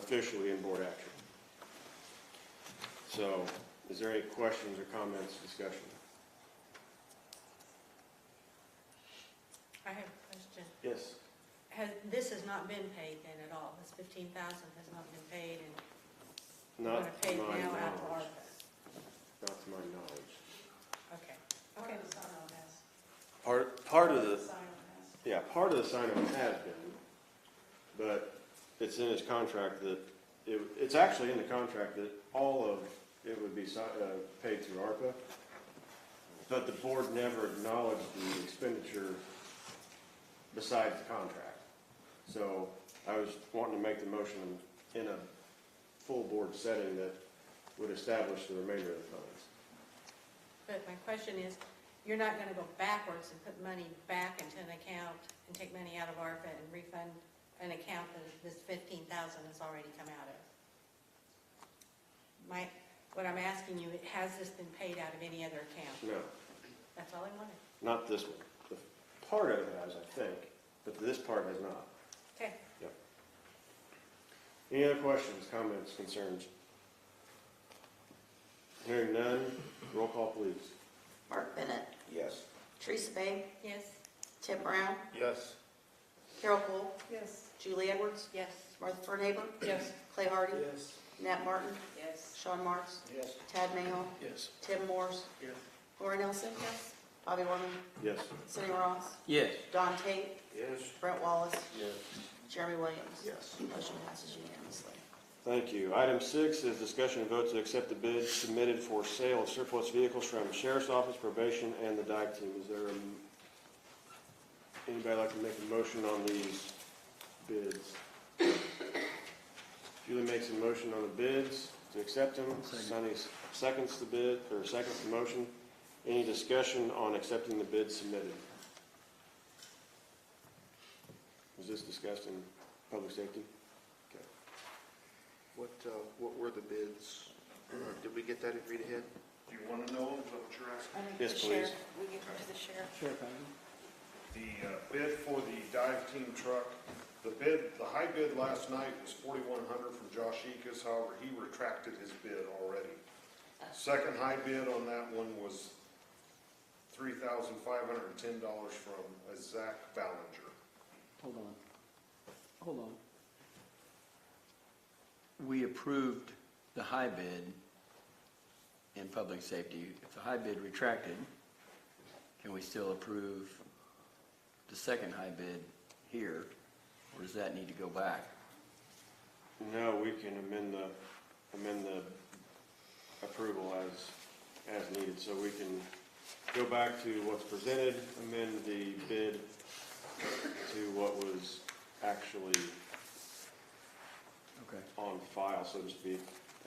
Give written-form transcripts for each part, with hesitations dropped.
officially in board action. So, is there any questions or comments, discussion? I have a question. Yes. This has not been paid then at all? This 15,000 has not been paid, and we're Not going to pay to it my now out to knowledge. ARPA? Not to my knowledge. Okay. Okay. Part of the, yeah, part of the sign-on has been, but it's in his contract that, it's actually in the contract that all of it would be paid through ARPA, but the board never acknowledged the expenditure besides the contract. So I was wanting to make the motion in a full board setting that would establish the remainder of the funds. But my question is, you're not going to go backwards and put money back into an account and take money out of ARPA and refund an account that this 15,000 has already come out of? What I'm asking you, has this been paid out of any other account? No, That's all I wanted. not this one. The part of it has, I think, but this part has not. Okay. Yep. Any other questions, comments, concerns? Hearing none, roll call please. Mark Bennett, Yes. Teresa Bay, Yes. Tim Brown, Yes. Carol Cole, Yes. Julie Edwards, Yes. Martha Fernhaber, Yes. Clay Hardy, Yes. Nat Martin, Yes. Sean Marks, Yes. Tad Mayo, Yes. Tim Morse, Yes. Lori Nelson, Yes. Bobby Warman, Yes. Cindy Ross, Yes. Don Tate, Yes. Brent Wallace, Yes. Jeremy Williams. Yes. Motion passes unanimously. Thank you. Item 6 is discussion and vote to accept the bid submitted for sale of surplus vehicles from Sheriff's Office, Probation, and the dive team. Is there anybody like to make a motion on these bids? Julie makes a motion on the bids to accept them. Sonny seconds the bid, or seconds the motion. Any discussion on accepting the bids submitted? Was this discussed in public safety? Okay. What were the bids? Did we get that in read ahead? Do you want to know, is that what you're asking? I think Yes, the please. sheriff, we get to the sheriff. The bid for the dive team truck, the high bid last night was $4,100 from Josh Ekus. However, he retracted his bid already. Second high bid on that one was $3,510 from Zach Ballinger. Hold on. We approved the high bid in public safety. If the high bid retracted, can we still approve the second high bid here, or does that need to go back? No, we can amend the approval as needed, so we can go back to what's presented, amend the bid to what was actually Okay. on file, so to speak,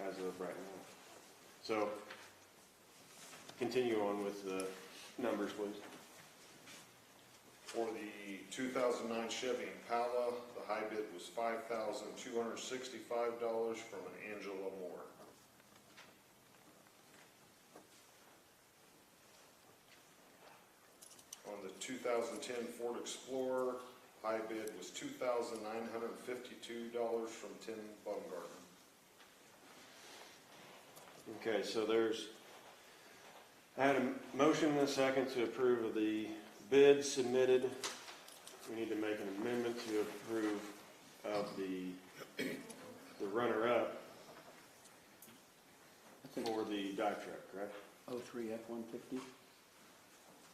as of right now. So, continue on with the numbers, please. For the 2009 Chevy Impala, the high bid was $5,265 from an Angela Moore. On the 2010 Ford Explorer, high bid was $2,952 from Tim Baumgarten. Okay, so I had a motion and a second to approve of the bid submitted. We need to make an amendment to approve of the runner-up for the dive truck, correct? 03 F-150?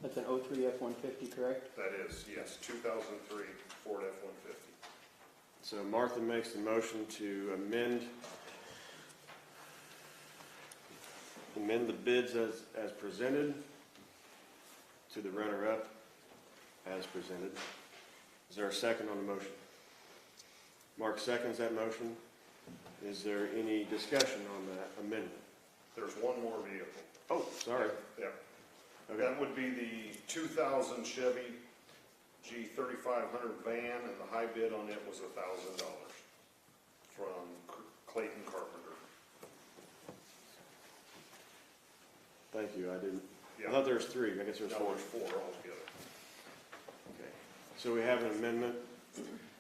That's an 03 F-150, correct? That is, yes, 2003 Ford F-150. So Martha makes the motion to amend the bids as presented to the runner-up as presented. Is there a second on the motion? Mark seconds that motion. Is there any discussion on that amendment? There's one more vehicle. Oh, sorry. Yeah. Okay. That would be the 2000 Chevy G3500 van, and the high bid on it was $1,000 from Clayton Carpenter. Thank you. I Yeah. thought there was three. I guess there's No, four. there's four altogether. Okay. So we have an amendment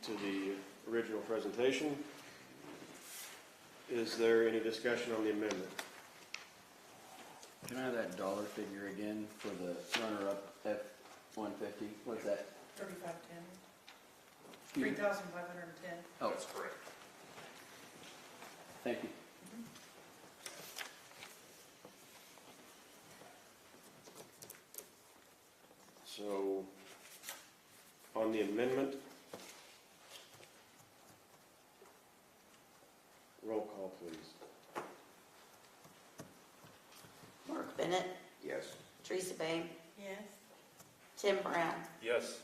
to the original presentation. Is there any discussion on the amendment? Can I have that dollar figure again for the runner-up F-150? What's that? 3510, Excuse me? 3,510. Oh, That's correct. thank you. So, on the amendment, roll call, please. Mark Bennett, Yes. Teresa Bain, Yes? Tim Brown, Yes.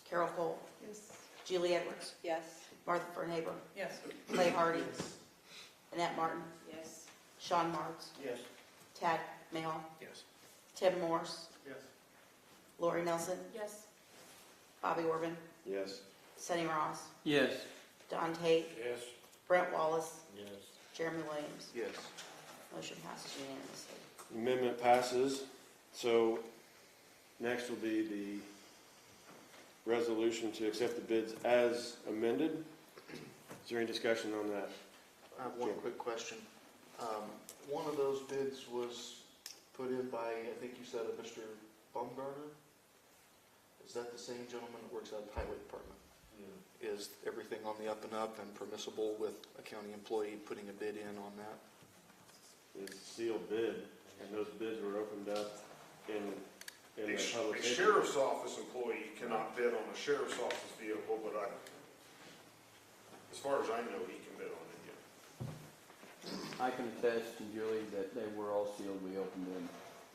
Carol Cole, Yes. Julie Edwards, Yes. Martha Verhaber, Yes. Clay Hardy, Annette Martin, Yes. Sean Marks, Yes. Tad Mahal, Yes. Tim Morse, Yes. Lori Nelson, Yes. Bobby Orban, Yes. Sonny Ross, Yes. Don Tate, Yes. Brent Wallace, Yes. Jeremy Williams. Yes. Motion passes unanimously. Amendment passes. So, next will be the resolution to accept the bids as amended. Is there any discussion on that? I have one quick question. One of those bids was put in by, I think you said, a Mr. Baumgartner? Is that the same gentleman that works out of the highway department? Is everything on the up and up and permissible with a county employee putting a bid in on that? It's a sealed bid, and those bids were opened up in A the public safety. sheriff's office employee cannot bid on a sheriff's office vehicle, but as far as I know, he can bid on it, yeah. I can attest to Julie that they were all sealed. We opened them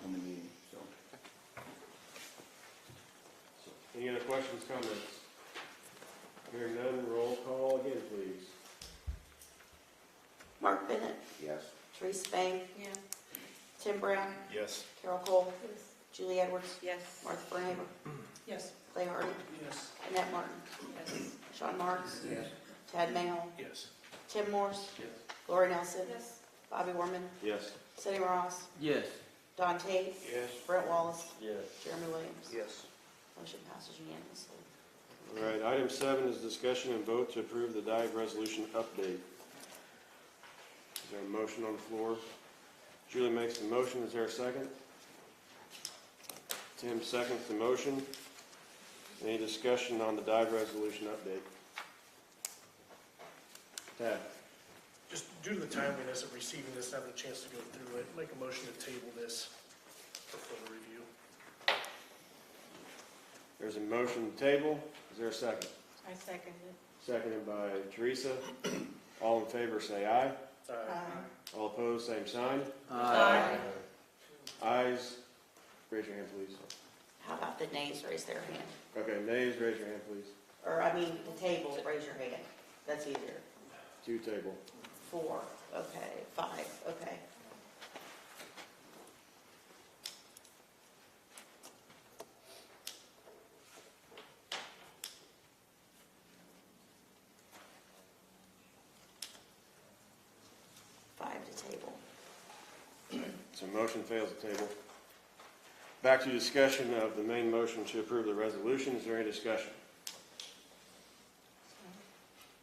in the meeting, so. Any other questions, comments? Hearing none, roll call again, please. Mark Bennett, Yes. Teresa Bain, Yeah. Tim Brown, Yes. Carol Cole, Julie Edwards, Yes. Martha Verhaber, Yes. Clay Hardy, Yes. Annette Martin, Yes. Sean Marks, Yes. Tad Mahal, Yes. Tim Morse, Yes. Lori Nelson, Yes. Bobby Orman, Yes. Sonny Ross, Yes. Don Tate, Yes. Brent Wallace, Yes. Jeremy Williams. Yes. Motion passes unanimously. All right, item 7 is discussion and vote to approve the DIVE resolution update. Is there a motion on the floor? Julie makes the motion, is there a second? Tim seconds the motion. Any discussion on the DIVE resolution update? Tad? Just due to the timeliness of receiving this, having a chance to go through it, make a motion to table this for further review. There's a motion to table, is there a second? I second it. Seconded by Teresa. All in favor say aye. Aye. All opposed, same sign. Aye. Ayes, raise your hand, please. How about the nays raise their hand? Okay, nays, raise your hand, please. Or, I mean, the table, raise your hand. That's easier. 2 table. 4, okay, 5, okay. Five to table. So motion fails to table. Back to discussion of the main motion to approve the resolution. Is there any discussion?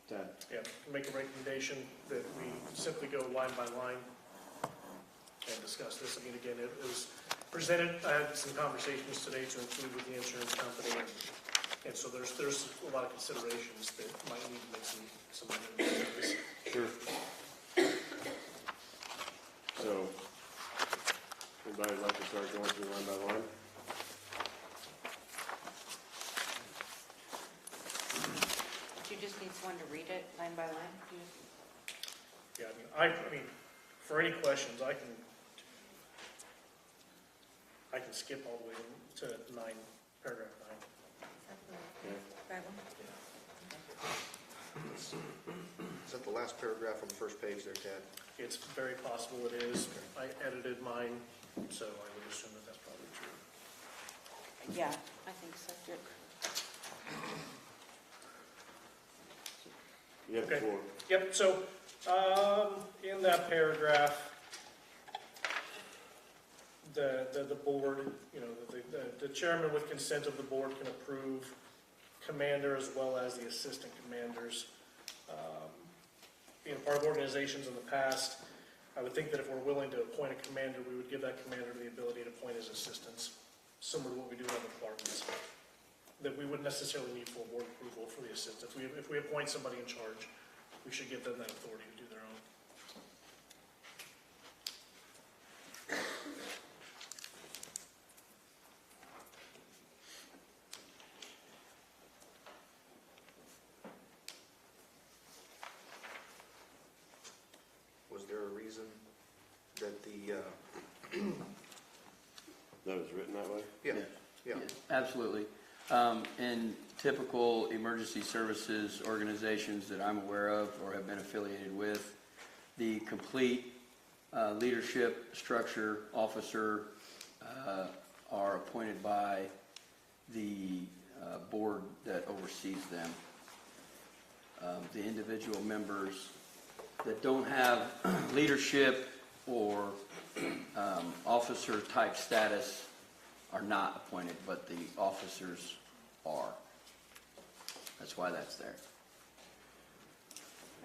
Tad? Yeah, make a recommendation that we simply go line by line and discuss this. I mean, again, it was presented, I had some conversations today to include with the insurance company, and so there's a lot of considerations that might need to make some amendments. Sure. So, anybody would like to start going through line by line? You just need someone to read it line by line? Yeah, I mean, for any questions, I can skip all the way to 9, paragraph 9. That one? Is that the last paragraph on the first page there, Ted? It's very possible it is. I edited mine, so I would assume that that's probably true. Yeah, I think so. You have the Okay. floor. Yep, so, in that paragraph, the board, you know, the chairman with consent of the board can approve commander as well as the assistant commanders, being part of organizations in the past, I would think that if we're willing to appoint a commander, we would give that commander the ability to appoint his assistants, similar to what we do in other departments. That we wouldn't necessarily need full board approval for the assistants. If we appoint somebody in charge, we should give them that authority to do their own. Was there a reason that the, That was written that way? yeah, yeah. Yes, absolutely. In typical emergency services organizations that I'm aware of or have been affiliated with, the complete leadership structure officer are appointed by the board that oversees them. The individual members that don't have leadership or officer type status are not appointed, but the officers are. That's why that's there.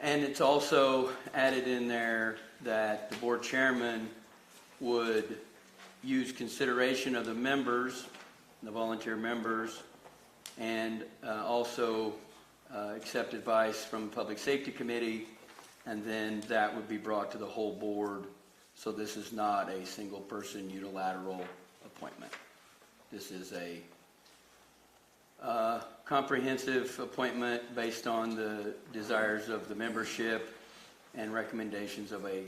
And it's also added in there that the board chairman would use consideration of the members, the volunteer members, and also accept advice from the Public Safety Committee, and then that would be brought to the whole board. So this is not a single person unilateral appointment. This is a comprehensive appointment based on the desires of the membership and recommendations of a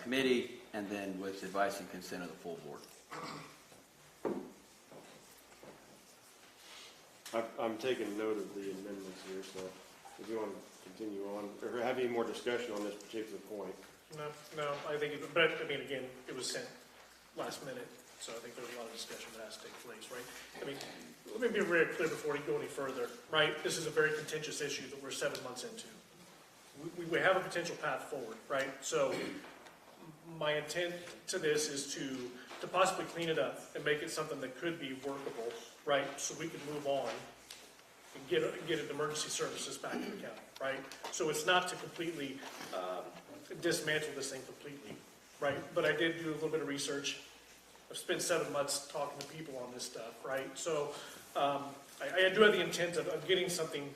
committee, and then with advice and consent of the full board. I'm taking note of the amendments here, so if you want to continue on, or have any more discussion on this particular point. No, I think, but I mean, again, it was sent last minute, so I think there's a lot of discussion that has to take place, right? I mean, let me be very clear before we go any further, right? This is a very contentious issue that we're 7 months into. We have a potential path forward, right? So my intent to this is to possibly clean it up and make it something that could be workable, right? So we can move on and get emergency services back in the county, right? So it's not to completely dismantle this thing completely, right? But I did do a little bit of research. I've spent 7 months talking to people on this stuff, right? So I do have the intent of getting something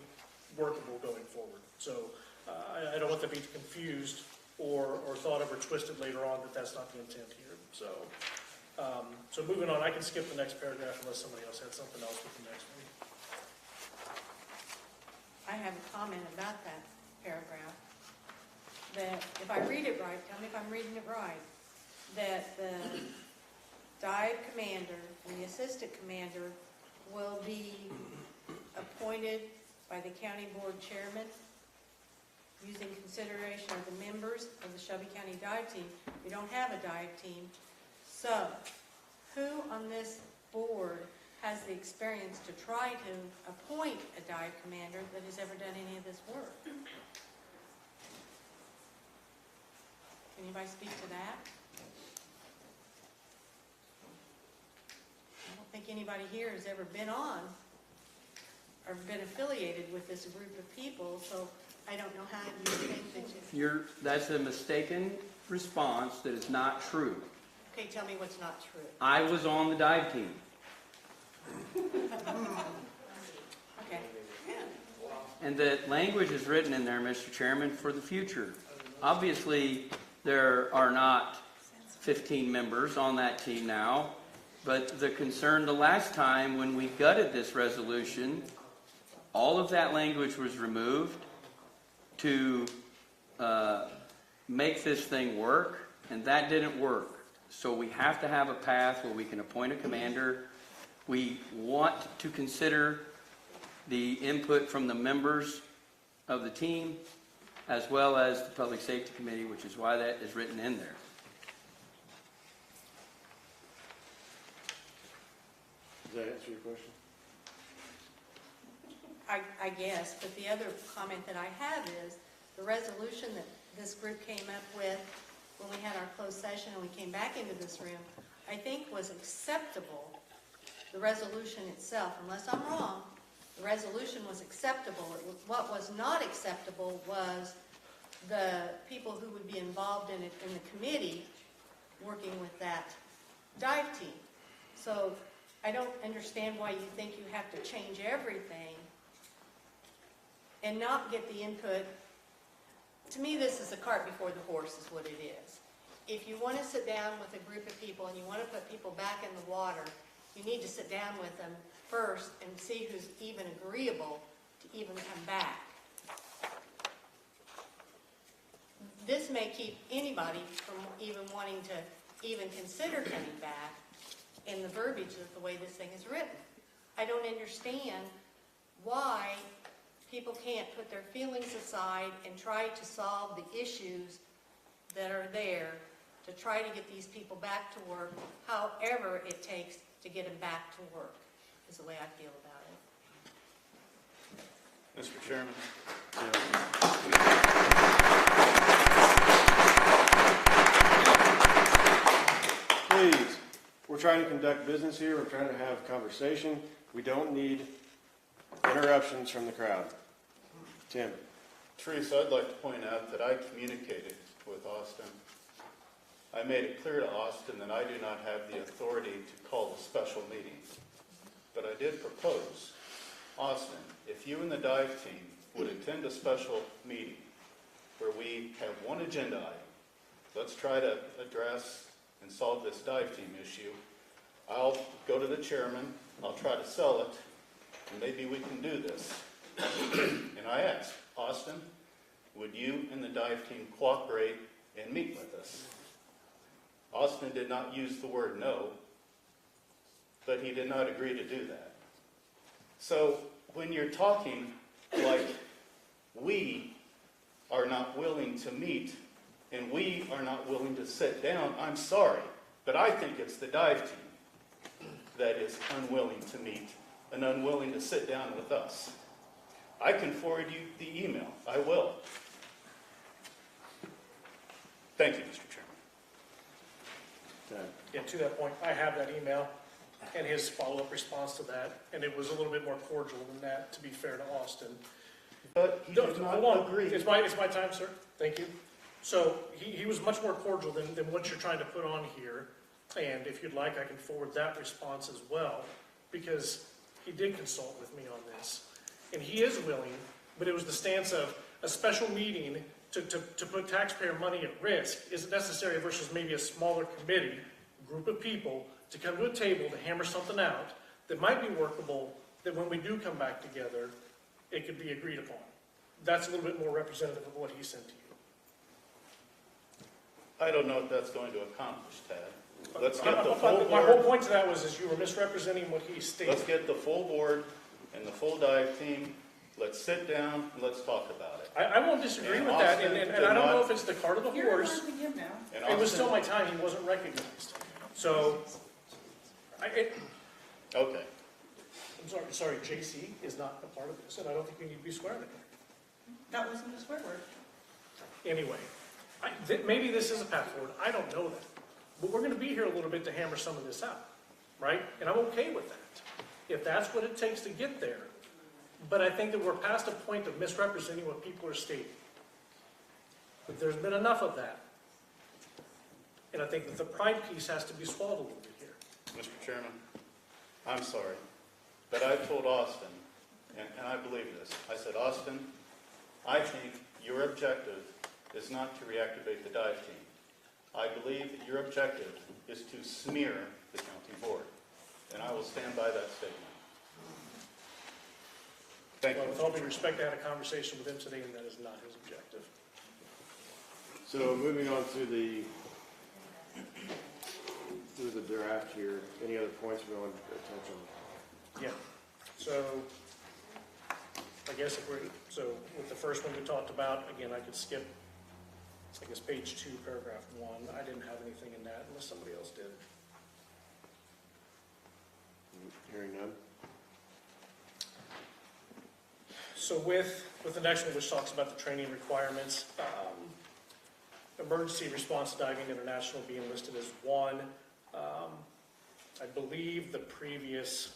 workable going forward. So I don't want to be confused or thought of or twisted later on that that's not the intent here. So so moving on, I can skip the next paragraph unless somebody else had something else with the next one. I have a comment about that paragraph, that if I read it right, tell me if I'm reading it right, that the dive commander and the assistant commander will be appointed by the county board chairman using consideration of the members of the Shelby County dive team. We don't have a dive team. So, who on this board has the experience to try to appoint a dive commander that has ever done any of this work? Can anybody speak to that? I don't think anybody here has ever been on or been affiliated with this group of people, so I don't know how you think that you... That's a mistaken response that is not true. Okay, tell me what's not true. I was on the dive team. Okay. And the language is written in there, Mr. Chairman, for the future. Obviously, there are not 15 members on that team now, but the concern the last time when we gutted this resolution, all of that language was removed to make this thing work, and that didn't work. So we have to have a path where we can appoint a commander. We want to consider the input from the members of the team, as well as the Public Safety Committee, which is why that is written in there. Does that answer your question? I guess, but the other comment that I have is the resolution that this group came up with when we had our closed session and we came back into this room, I think was acceptable. The resolution itself, unless I'm wrong, the resolution was acceptable. What was not acceptable was the people who would be involved in it, in the committee, working with that dive team. So I don't understand why you think you have to change everything and not get the input. To me, this is a cart before the horse is what it is. If you want to sit down with a group of people and you want to put people back in the water, you need to sit down with them first and see who's even agreeable to even come back. This may keep anybody from even wanting to even consider coming back in the verbiage of the way this thing is written. I don't understand why people can't put their feelings aside and try to solve the issues that are there to try to get these people back to work, however it takes to get them back to work, is the way I feel about it. Mr. Chairman, Please, we're trying to conduct business here, we're trying to have a conversation. We don't need interruptions from the crowd. Tim? Teresa, I'd like to point out that I communicated with Austin. I made it clear to Austin that I do not have the authority to call a special meeting. But I did propose, Austin, if you and the dive team would attend a special meeting where we have one agenda item, let's try to address and solve this dive team issue. I'll go to the chairman, I'll try to sell it, and maybe we can do this. And I asked, Austin, would you and the dive team cooperate and meet with us? Austin did not use the word no, but he did not agree to do that. So when you're talking like we are not willing to meet and we are not willing to sit down, I'm sorry, but I think it's the dive team that is unwilling to meet and unwilling to sit down with us. I can forward you the email. I will. Thank you, Mr. Chairman. Yeah, to that point, I have that email and his follow-up response to that, and it was a little bit more cordial than that, to be fair to Austin. But he did not Hold on. agree. It's my time, sir. Thank you. So he was much more cordial than what you're trying to put on here. And if you'd like, I can forward that response as well, because he did consult with me on this. And he is willing, but it was the stance of a special meeting to put taxpayer money at risk isn't necessary versus maybe a smaller committee, group of people, to come to a table to hammer something out that might be workable, that when we do come back together, it could be agreed upon. That's a little bit more representative of what he sent to you. I don't know what that's going to accomplish, Tad. Let's get the full My whole board. point to that was you were misrepresenting what he stated. Let's get the full board and the full dive team. Let's sit down and let's talk about it. I won't disagree And with that, Austin and did I don't know not- if it's the cart or the You're horse. allowed to give now. And It was Austin- still my time, he wasn't recognized. So, Okay. I'm sorry, JC is not a part of this, and I don't think we need to be swearing at him. That wasn't a swear word. Anyway, maybe this is a path forward, I don't know that. But we're gonna be here a little bit to hammer some of this out, right? And I'm okay with that, if that's what it takes to get there. But I think that we're past a point of misrepresenting what people are stating. But there's been enough of that. And I think that the pride piece has to be swallowed a little bit here. Mr. Chairman, I'm sorry, but I told Austin, and I believe this, I said, Austin, I think your objective is not to reactivate the dive team. I believe that your objective is to smear the county board, and I will stand by that statement. Thank you. Well, with all due respect, I had a conversation with him today, and that is not his objective. So moving on to the draft here, any other points we want to touch on? Yeah, so, I guess so with the first one we talked about, again, I could skip, I guess, page 2, paragraph 1. I didn't have anything in that unless somebody else did. Hearing none? So with the next one, which talks about the training requirements, emergency response diving international being listed as one. I believe the previous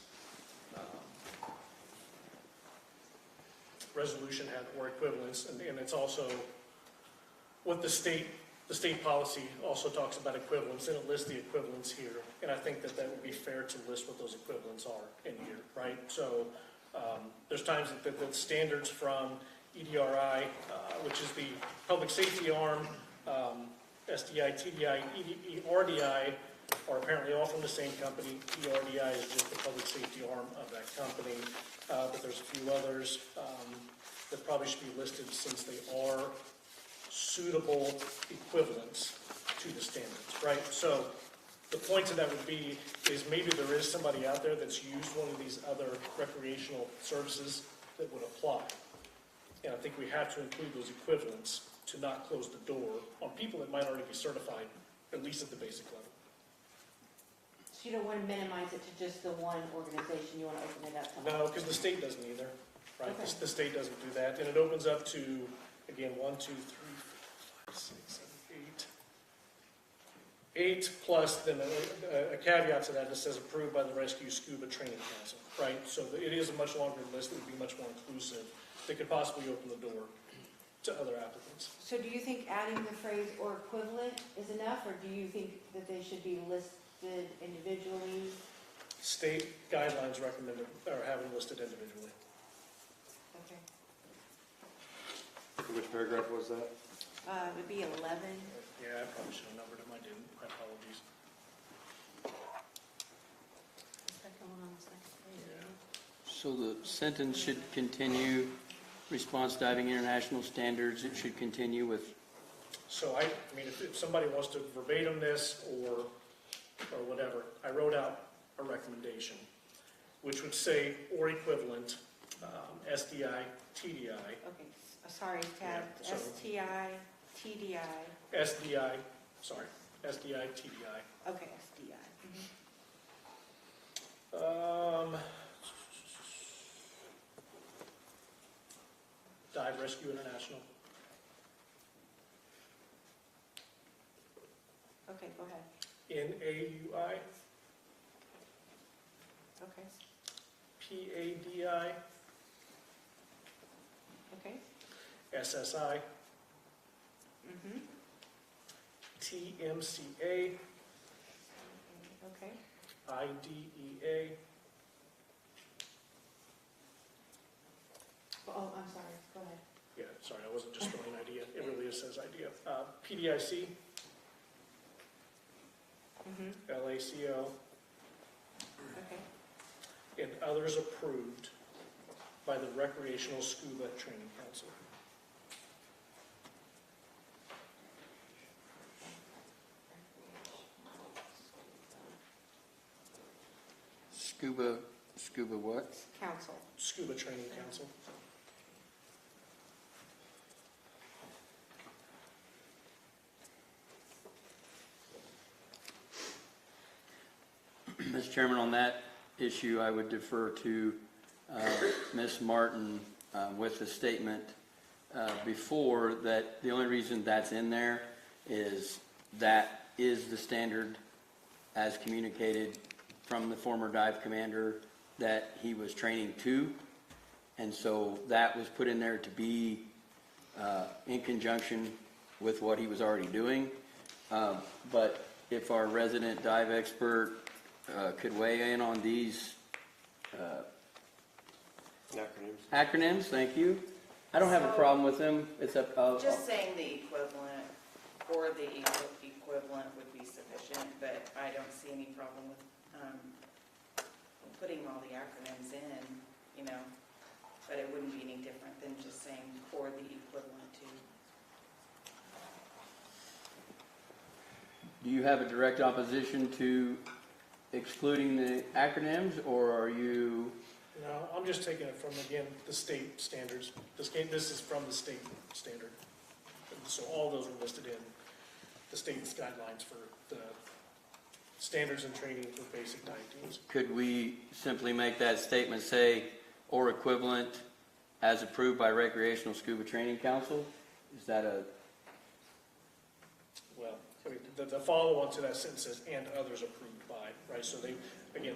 resolution had or equivalents, and it's also what the state policy also talks about equivalents, and it lists the equivalents here. And I think that would be fair to list what those equivalents are in here, right? So there's times that standards from EDRI, which is the public safety arm, SDI, TDI, RDI are apparently all from the same company. ERDI is just the public safety arm of that company. But there's a few others that probably should be listed since they are suitable equivalents to the standards, right? So the point to that would be is maybe there is somebody out there that's used one of these other recreational services that would apply. And I think we have to include those equivalents to not close the door on people that might already be certified, at least at the basic level. So you don't want to minimize it to just the one organization, you want to open it up to all? No, because the state doesn't either, right? Okay. The state doesn't do that, and it opens up to, again, 1, 2, 3, 4, 5, 6, 7, 8. 8 plus then a caveat to that that says approved by the Rescue Scuba Training Council, right? So it is a much longer list, it would be much more inclusive. That could possibly open the door to other applicants. So do you think adding the phrase "or equivalent" is enough, or do you think that they should be listed individually? State guidelines recommend or have them listed individually. Okay. Which paragraph was that? It would be 11. Yeah, I probably should have numbered them, I didn't, my apologies. The second one on the second page. So the sentence should continue, response diving international standards, it should continue with, So I mean, if somebody wants to verbatim this or whatever, I wrote out a recommendation, which would say, or equivalent, SDI, TDI, Okay, sorry, Tab, Yeah, so- STI, TDI, SDI, sorry, SDI, TDI. okay, SDI. Dive Rescue International. Okay, go ahead. NAUI, Okay, PADI, okay. SSI, Mm-hmm. TMCA, Okay. IDEA, Oh, I'm sorry, go ahead. yeah, sorry, I wasn't just throwing idea, it really is says idea. PDIC, Mm-hmm. LACO, Okay. and others approved by the Recreational Scuba Training Council. scuba what? Council. Scuba Training Council. Mr. Chairman, on that issue, I would defer to Ms. Martin with the statement before that the only reason that's in there is that is the standard as communicated from the former dive commander that he was training to. And so that was put in there to be in conjunction with what he was already doing. But if our resident dive expert could weigh in on these acronyms, thank you. I don't have a problem with them. It's up. Just saying the equivalent or the equivalent would be sufficient, but I don't see any problem with putting all the acronyms in, but it wouldn't be any different than just saying or the equivalent to. Do you have a direct opposition to excluding the acronyms, or are you? No, I'm just taking it from, again, the state standards. This is from the state standard. So all those are listed in the state's guidelines for the standards and training for basic dive teams. Could we simply make that statement say, or equivalent as approved by Recreational Scuba Training Council? Is that a? Well, I mean, the follow-on to that sentence says, and others approved by, right? So they, again,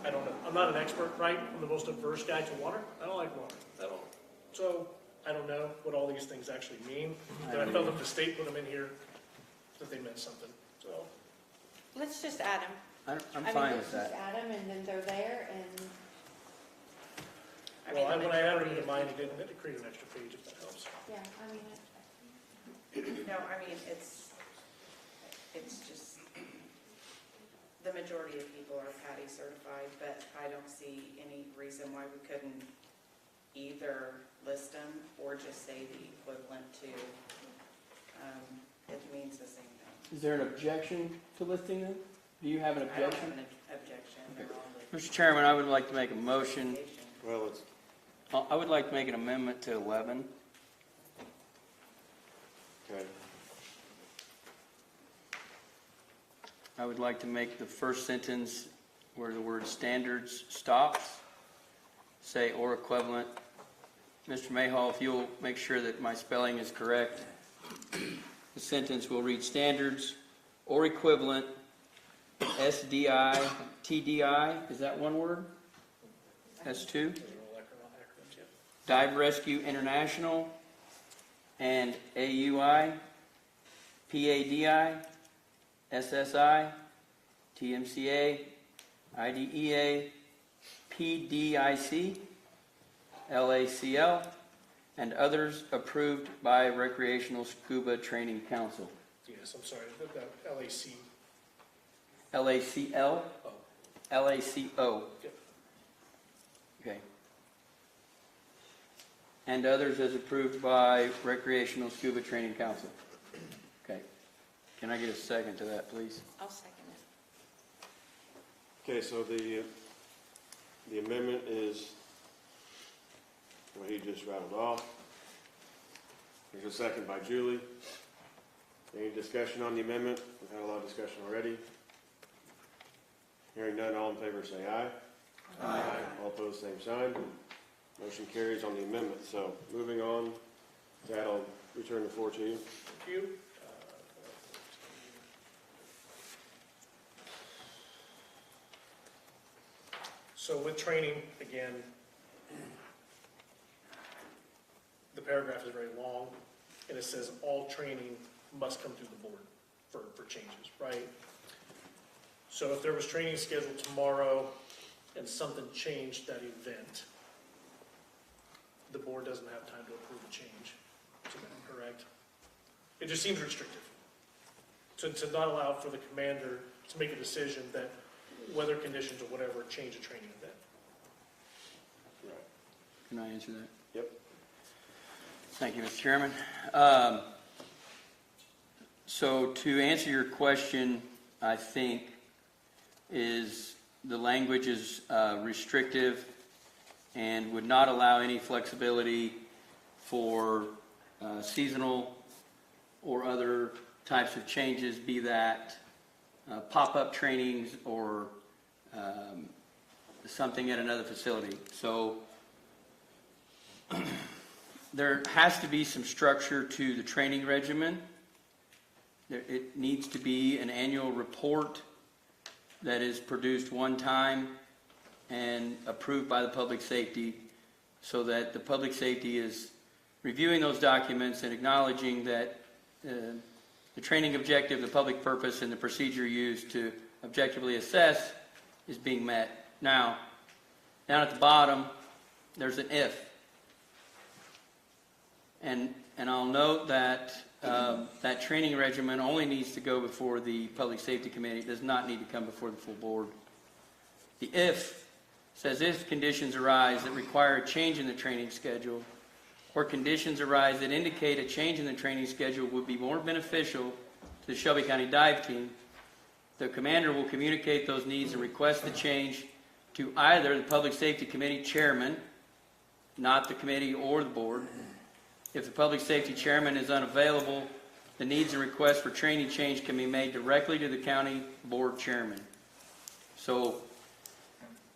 I'm not an expert, right? I'm the most averse guy to water. I don't like water at all. So I don't know what all these things actually mean, but I felt if the state put them in here, that they meant something, so. Let's just add them. I'm I mean, fine let's with just that. add them and then they're there and, I mean, Well, the when I added majority them to of mine, it people- didn't create an extra page, if that helps. yeah, I mean, No, I mean, it's just, the majority of people are PADI certified, but I don't see any reason why we couldn't either list them or just say the equivalent to, it means the same thing. Is there an objection to listing them? Do you have an I don't have objection? an objection, they're all the. Mr. Chairman, I would like to make a motion. Well, it's, I would like to make an amendment to 11. okay. I would like to make the first sentence where the word standards stops, say or equivalent. Mr. Mayhall, if you'll make sure that my spelling is correct, the sentence will read standards or equivalent, SDI, TDI, is that one word? S2? Those are all acronyms, yeah. Dive Rescue International, and AUI, PADI, SSI, TMCA, IDEA, PDIC, LACL, and others approved by Recreational Scuba Training Council. Yes, I'm sorry, that LAC, LACL? oh, LACO. Yep. Okay. And others as approved by Recreational Scuba Training Council. Okay. Can I get a second to that, please? I'll second it. Okay, so the amendment is what he just rattled off. There's a second by Julie. Any discussion on the amendment? We've had a lot of discussion already. Hearing none, all in favor say aye. Aye. All opposed, same sign. Motion carries on the amendment. So moving on, that I'll return the floor to you. thank you. So with training, again, the paragraph is very long, and it says all training must come through the board for changes, right? So if there was training scheduled tomorrow and something changed that event, the board doesn't have time to approve a change to that, correct? It just seems restrictive. To not allow for the commander to make a decision that weather conditions or whatever change a training event. Right. Can I answer that? Yep. Thank you, Mr. Chairman. So to answer your question, I think, is the language is restrictive and would not allow any flexibility for seasonal or other types of changes, be that pop-up trainings or something at another facility. So there has to be some structure to the training regimen. It needs to be an annual report that is produced one time and approved by the public safety, so that the public safety is reviewing those documents and acknowledging that the training objective, the public purpose, and the procedure used to objectively assess is being met. Now, down at the bottom, there's an if. And I'll note that that training regimen only needs to go before the Public Safety Committee. It does not need to come before the full board. The if says if conditions arise that require a change in the training schedule, or conditions arise that indicate a change in the training schedule would be more beneficial to the Shelby County Dive Team, the commander will communicate those needs and request the change to either the Public Safety Committee chairman, not the committee or the board. If the Public Safety Chairman is unavailable, the needs and requests for training change can be made directly to the County Board Chairman. So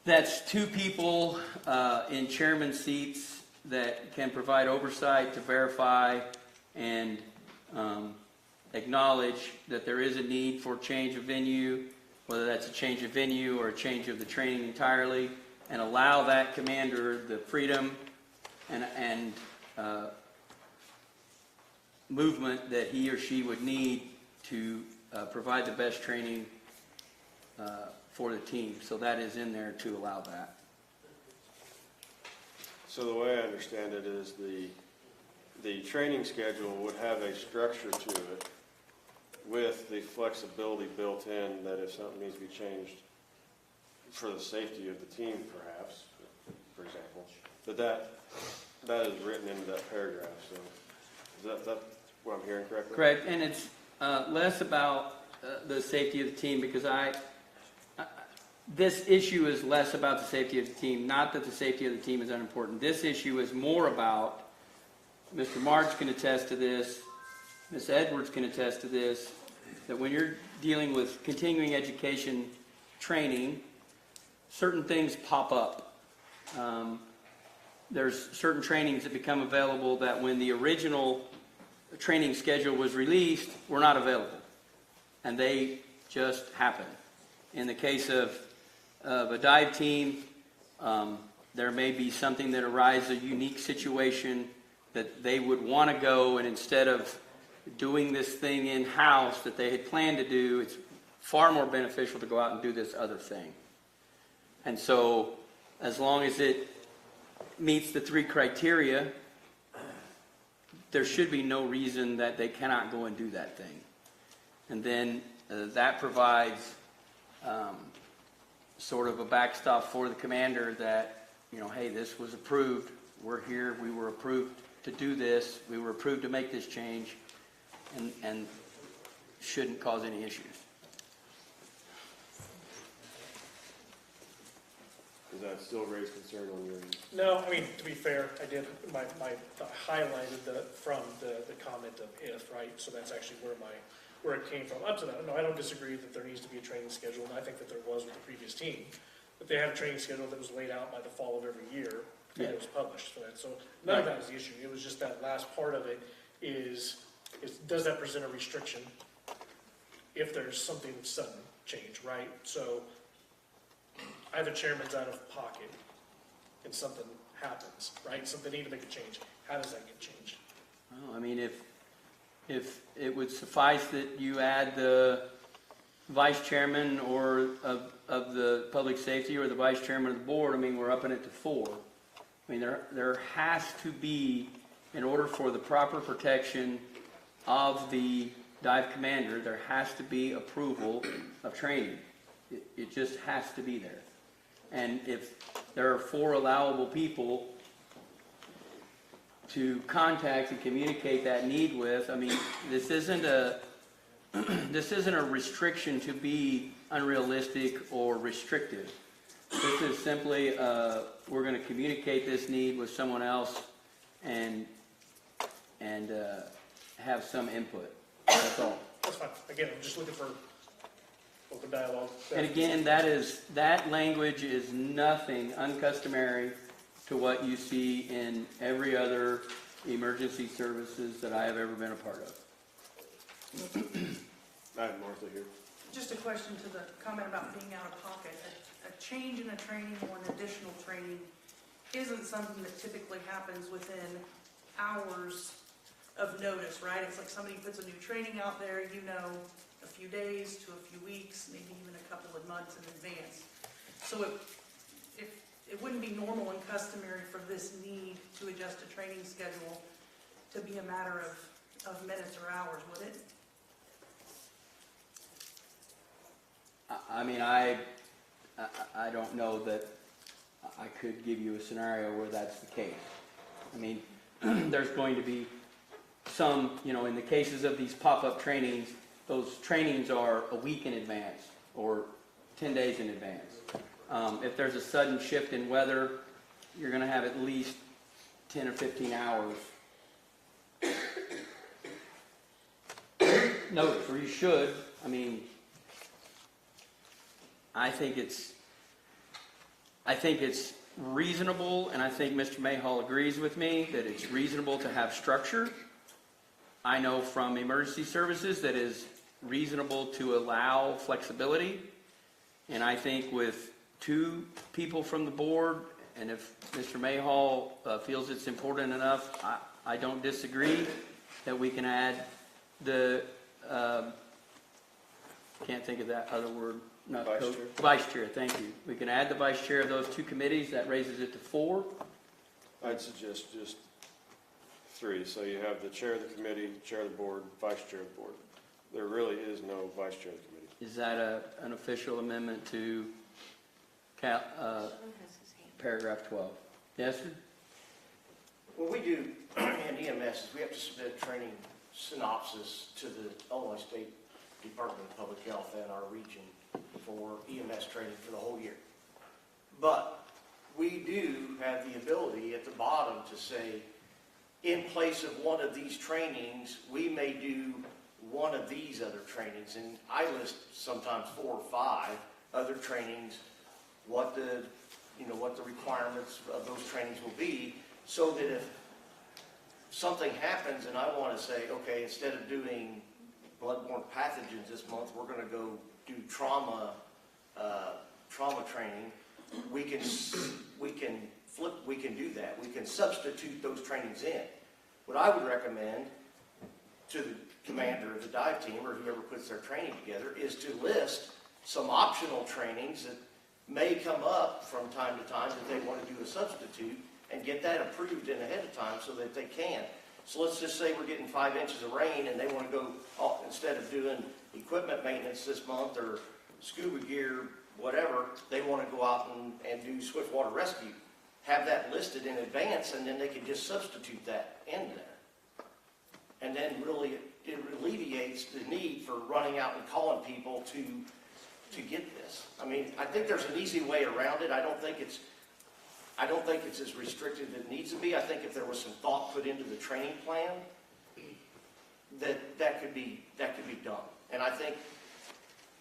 that's two people in chairman seats that can provide oversight to verify and acknowledge that there is a need for change of venue, whether that's a change of venue or a change of the training entirely, and allow that commander the freedom and movement that he or she would need to provide the best training for the team. So that is in there to allow that. So the way I understand it is the training schedule would have a structure to it with the flexibility built in that if something needs to be changed for the safety of the team perhaps, for example, that is written into that paragraph. So is that what I'm hearing correctly? Correct, and it's less about the safety of the team because this issue is less about the safety of the team, not that the safety of the team is unimportant. This issue is more about, Mr. March can attest to this, Ms. Edwards can attest to this, that when you're dealing with continuing education training, certain things pop up. There's certain trainings that become available that when the original training schedule was released were not available. And they just happen. In the case of a dive team, there may be something that arises, a unique situation that they would want to go, and instead of doing this thing in-house that they had planned to do, it's far more beneficial to go out and do this other thing. And so, as long as it meets the 3 criteria, there should be no reason that they cannot go and do that thing. And then that provides sort of a backstop for the commander that, you know, hey, this was approved. We're here. We were approved to do this. We were approved to make this change, and shouldn't cause any issues. Does that still raise concern on your end? No, I mean, to be fair, I did, I highlighted from the comment of if, right? So that's actually where it came from. Up to that, no, I don't disagree that there needs to be a training schedule, and I think that there was with the previous team. But they had a training schedule that was laid out by the fall of every year, and it was published for that. So none of that was the issue. It was just that last part of it is does that present a restriction if there's something sudden change, right? So either chairman's out of pocket and something happens, right? Something need to make a change. How does that get changed? Well, I mean, if it would suffice that you add the vice chairman or of the public safety or the vice chairman of the board, I mean, we're upping it to 4. I mean, there has to be, in order for the proper protection of the dive commander, there has to be approval of training. It just has to be there. And if there are 4 allowable people to contact and communicate that need with, I mean, this isn't a restriction to be unrealistic or restrictive. This is simply we're going to communicate this need with someone else and have some input. That's all. That's fine. Again, I'm just looking for open dialogue. And again, that language is nothing uncustomary to what you see in every other emergency services that I have ever been a part of. I have Martha here. Just a question to the comment about being out of pocket. A change in a training or an additional training isn't something that typically happens within hours of notice, right? It's like somebody puts a new training out there, you know, a few days to a few weeks, maybe even a couple of months in advance. So it wouldn't be normal and customary for this need to adjust a training schedule to be a matter of minutes or hours, would it? I mean, I don't know that I could give you a scenario where that's the case. I mean, there's going to be some, you know, in the cases of these pop-up trainings, those trainings are a week in advance or 10 days in advance. If there's a sudden shift in weather, you're going to have at least 10 or 15 hours notice, or you should. I mean, I think it's reasonable, and I think Mr. Mayhall agrees with me that it's reasonable to have structure. I know from emergency services that is reasonable to allow flexibility, and I think with 2 people from the board And if Mr. Mayhall feels it's important enough, I don't disagree that we can add the, can't think of that other word. Not Vice co- chair. Vice chair, thank you. We can add the vice chair of those two committees, that raises it to 4. I'd suggest just 3. So you have the chair of the committee, chair of the board, vice chair of the board. There really is no vice chair of the committee. Is that an official amendment to paragraph 12? Yes, sir? What we do in EMS is we have to submit a training synopsis to the Illinois State Department of Public Health and our region for EMS training for the whole year. But we do have the ability at the bottom to say, in place of one of these trainings, we may do one of these other trainings. And I list sometimes 4 or 5 other trainings, what the requirements of those trainings will be, so that if something happens and I want to say, okay, instead of doing bloodborne pathogens this month, we're going to go do trauma training, we can do that. We can substitute those trainings in. What I would recommend to the commander of the dive team or whoever puts their training together is to list some optional trainings that may come up from time to time that they want to do a substitute and get that approved in ahead of time so that they can. So let's just say we're getting 5 inches of rain and they want to go, instead of doing equipment maintenance this month or scuba gear, whatever, they want to go out and do swiftwater rescue. Have that listed in advance and then they can just substitute that in there. And then really it alleviates the need for running out and calling people to get this. I mean, I think there's an easy way around it. I don't think it's as restricted as it needs to be. I think if there was some thought put into the training plan, that could be done. And I think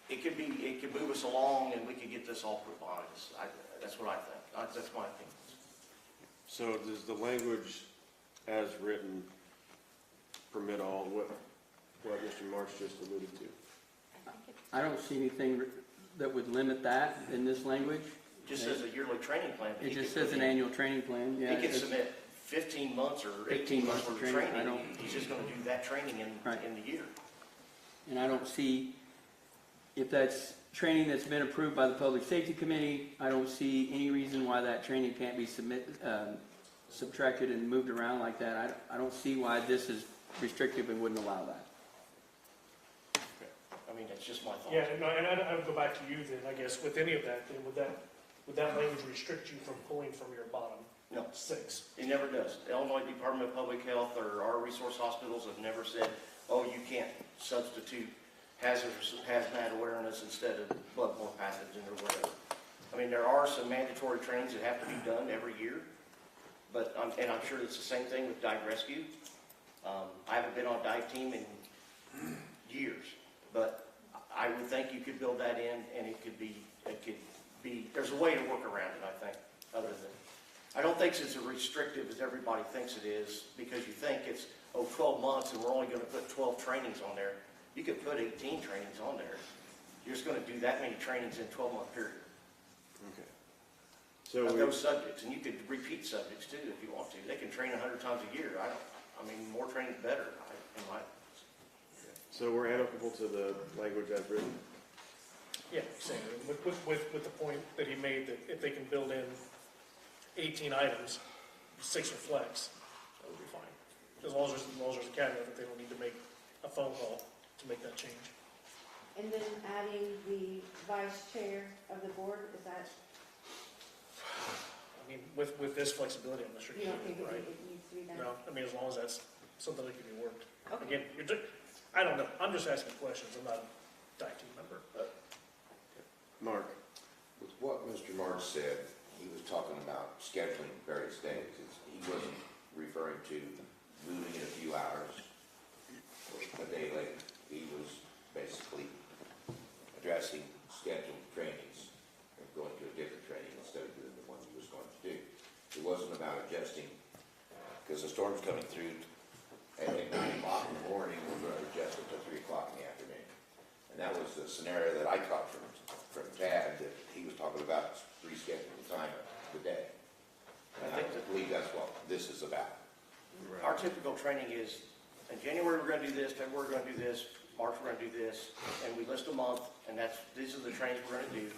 it could move us along and we could get this all put behind us. That's what I think. That's my opinion. So does the language as written permit all what Mr. Marsh just alluded to? I don't see anything that would limit that in this language. Just says a yearly training plan. It just says an annual training plan, yeah. He can submit 15 months or 18 months worth of training. He's just going to do that training in the year. And I don't see, if that's training that's been approved by the Public Safety Committee, I don't see any reason why that training can't be subtracted and moved around like that. I don't see why this is restrictive and wouldn't allow that. I mean, that's just my thought. Yeah, no, and I would go back to you then, I guess, with any of that, then would that language restrict you from pulling from your bottom? No. 6? It never does. The Illinois Department of Public Health or our resource hospitals have never said, oh, you can't substitute hazmat awareness instead of bloodborne pathogen or whatever. I mean, there are some mandatory trainings that have to be done every year, but I'm sure it's the same thing with dive rescue. I haven't been on a dive team in years, but I would think you could build that in, and it could be. There's a way to work around it, I think. I don't think it's as restrictive as everybody thinks it is, because you think it's 12 months and we're only going to put 12 trainings on there. You could put 18 trainings on there. You're just going to do that many trainings in a 12-month period. Okay. So Of those subjects, and you could repeat subjects too if you want to. They can train 100 times a year. More training is better. So we're amicable to the language as written? Yeah, same, with the point that he made, that if they can build in 18 items, 6 are flex, that would be fine. As long as there's a caveat that they don't need to make a phone call to make that change. And then adding the vice chair of the board, is that, I mean, with this flexibility, I'm not sure you you don't think can, it right? needs to be done? No, I mean, as long as that's something that can be worked. Okay. Again, I don't know, I'm just asking questions, I'm not a dive team member. Mark? With what Mr. Marsh said, he was talking about scheduling various days. He wasn't referring to moving it a few hours or a day later. He was basically addressing scheduled trainings and going to a different training instead of doing the one he was going to do. It wasn't about adjusting, because the storm's coming through at 9 o'clock in the morning, we're going to adjust it to 3 o'clock in the afternoon. And that was the scenario that I caught from Tad, that he was talking about rescheduling the time of the day. believe that's what this is about. Our typical training is, in January, we're gonna do this, February, we're gonna do this, March, we're gonna do this, and we list a month, and these are the trainings we're gonna do.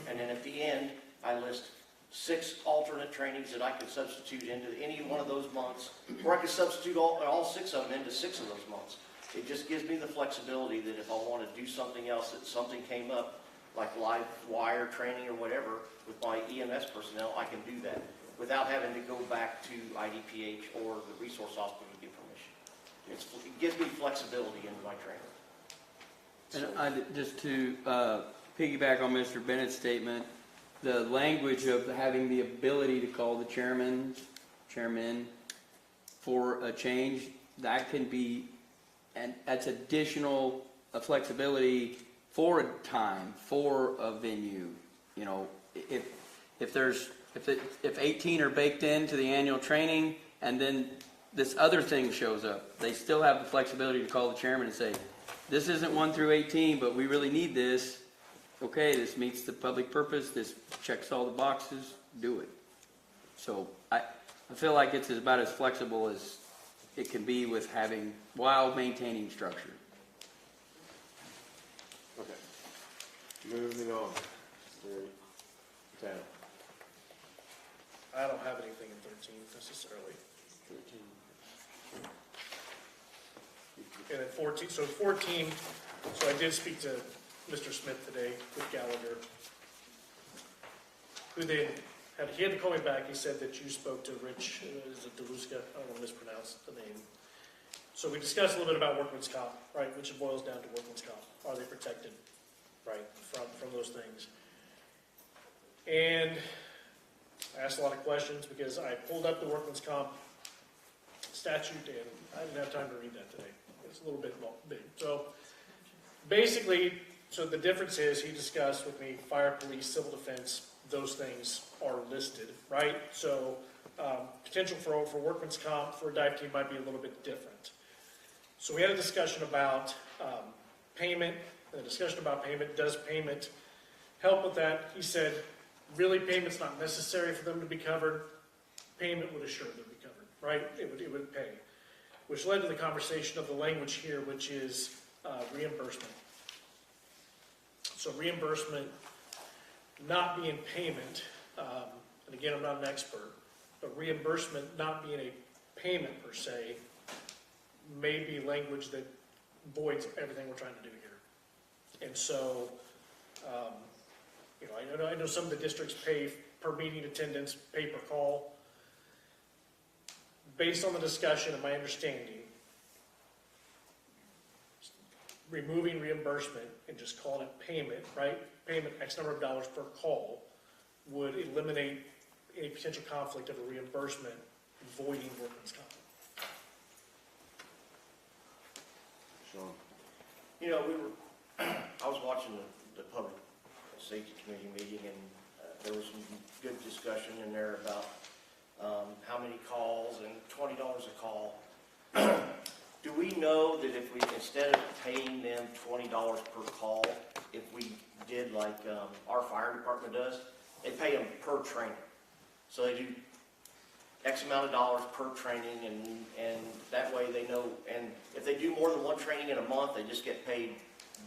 And then at the end, I list 6 alternate trainings that I could substitute into any one of those months, or I could substitute all 6 of them into 6 of those months. It just gives me the flexibility that if I want to do something else, that something came up, like live wire training or whatever, with my EMS personnel, I can do that without having to go back to IDPH or the resource hospital to get permission. It gives me flexibility in my training. And just to piggyback on Mr. Bennett's statement, the language of having the ability to call the chairman for a change, that can be, and that's additional flexibility for a time, for a venue. You know, if 18 are baked into the annual training and then this other thing shows up, they still have the flexibility to call the chairman and say, this isn't 1 through 18, but we really need this. Okay, this meets the public purpose, this checks all the boxes, do it. So I feel like it's about as flexible as it can be with having, while maintaining structure. Okay. Moving on. Tam. I don't have anything in 13 necessarily. 13. And then 14, so 14, so I did speak to Mr. Smith today with Gallagher, who then he had to call me back. He said that you spoke to Rich, is it Deluska? I don't want to mispronounce the name. So we discussed a little bit about workman's comp, right, which boils down to workman's comp. Are they protected, right, from those things? And I asked a lot of questions because I pulled up the workman's comp statute and I didn't have time to read that today. It's a little bit big. So basically, so the difference is he discussed with me fire, police, civil defense, those things are listed, right? So potential for workman's comp for a dive team might be a little bit different. So we had a discussion about payment, and a discussion about payment. Does payment help with that? He said, really, payment's not necessary for them to be covered. Payment would assure them to be covered, right? It would pay. Which led to the conversation of the language here, which is reimbursement. So reimbursement not being payment, and again, I'm not an expert, but reimbursement not being a payment per se may be language that voids everything we're trying to do here. And so, I know some of the districts pay per meeting attendance, pay per call. Based on the discussion and my understanding, removing reimbursement and just calling it payment, right? Payment X number of dollars per call would eliminate any potential conflict of a reimbursement voiding workman's comp. Sean. You know, I was watching the public safety committee meeting, and there was some good discussion in there about how many calls and $20 a call. Do we know that if we, instead of paying them $20 per call, if we did like our fire department does, they pay them per training. So they do X amount of dollars per training, and that way they know, and if they do more than one training in a month, they just get paid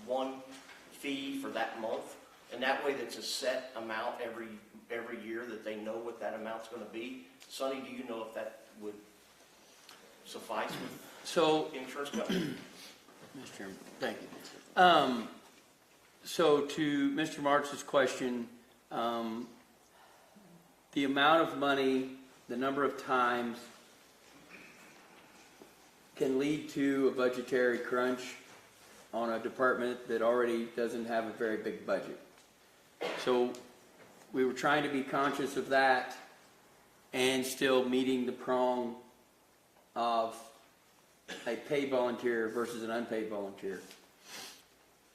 one fee for that month. And that way that's a set amount every year that they know what that amount's going to be. Sonny, do you know if that would suffice with the insurance company? Mr. Chairman, thank you. So to Mr. March's question, the amount of money, the number of times can lead to a budgetary crunch on a department that already doesn't have a very big budget. So we were trying to be conscious of that and still meeting the prong of a paid volunteer versus an unpaid volunteer.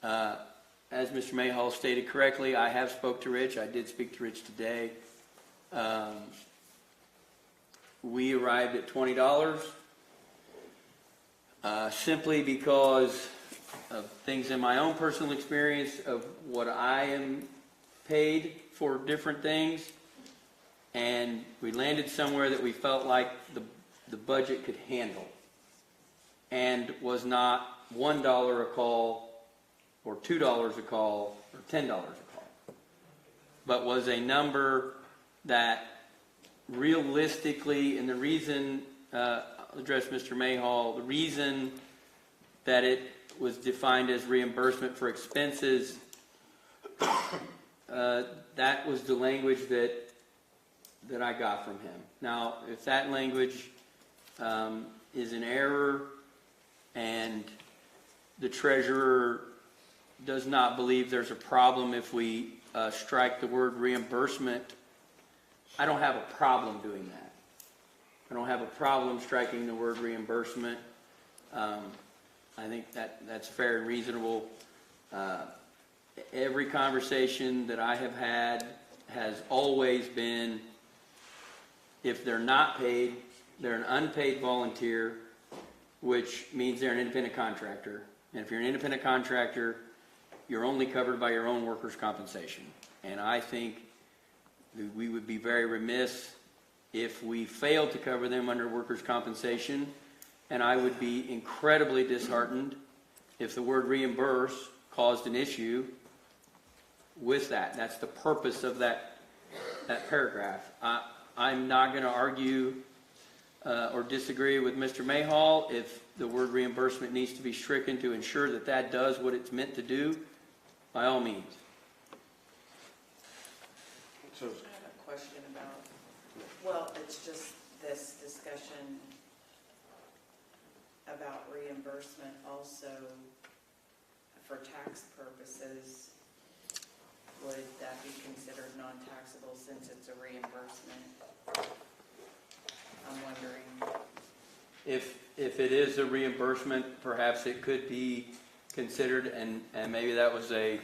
As Mr. Mayhall stated correctly, I have spoke to Rich. I did speak to Rich today. We arrived at $20 simply because of things in my own personal experience of what I am paid for different things. and we landed somewhere that we felt like the budget could handle, and was not $1 a call, or $2 a call, or $10 a call, but was a number that realistically, and the reason, I'll address Mr. Mayhall, the reason that it was defined as reimbursement for expenses, that was the language that I got from him. Now, if that language is an error and the treasurer does not believe there's a problem if we strike the word reimbursement, I don't have a problem doing that. I don't have a problem striking the word reimbursement. I think that's fair and reasonable. Every conversation that I have had has always been, if they're not paid, they're an unpaid volunteer, which means they're an independent contractor. And if you're an independent contractor, you're only covered by your own workers' compensation. And I think that we would be very remiss if we failed to cover them under workers' compensation. And I would be incredibly disheartened if the word reimburse caused an issue with that. That's the purpose of that paragraph. I'm not going to argue or disagree with Mr. Mayhall. If the word reimbursement needs to be stricken to ensure that that does what it's meant to do, by all means. So, I have a question about, well, it's just this discussion about reimbursement also for tax purposes. Would that be considered non-taxable since it's a reimbursement? I'm wondering. If it is a reimbursement, perhaps it could be considered, and maybe that was a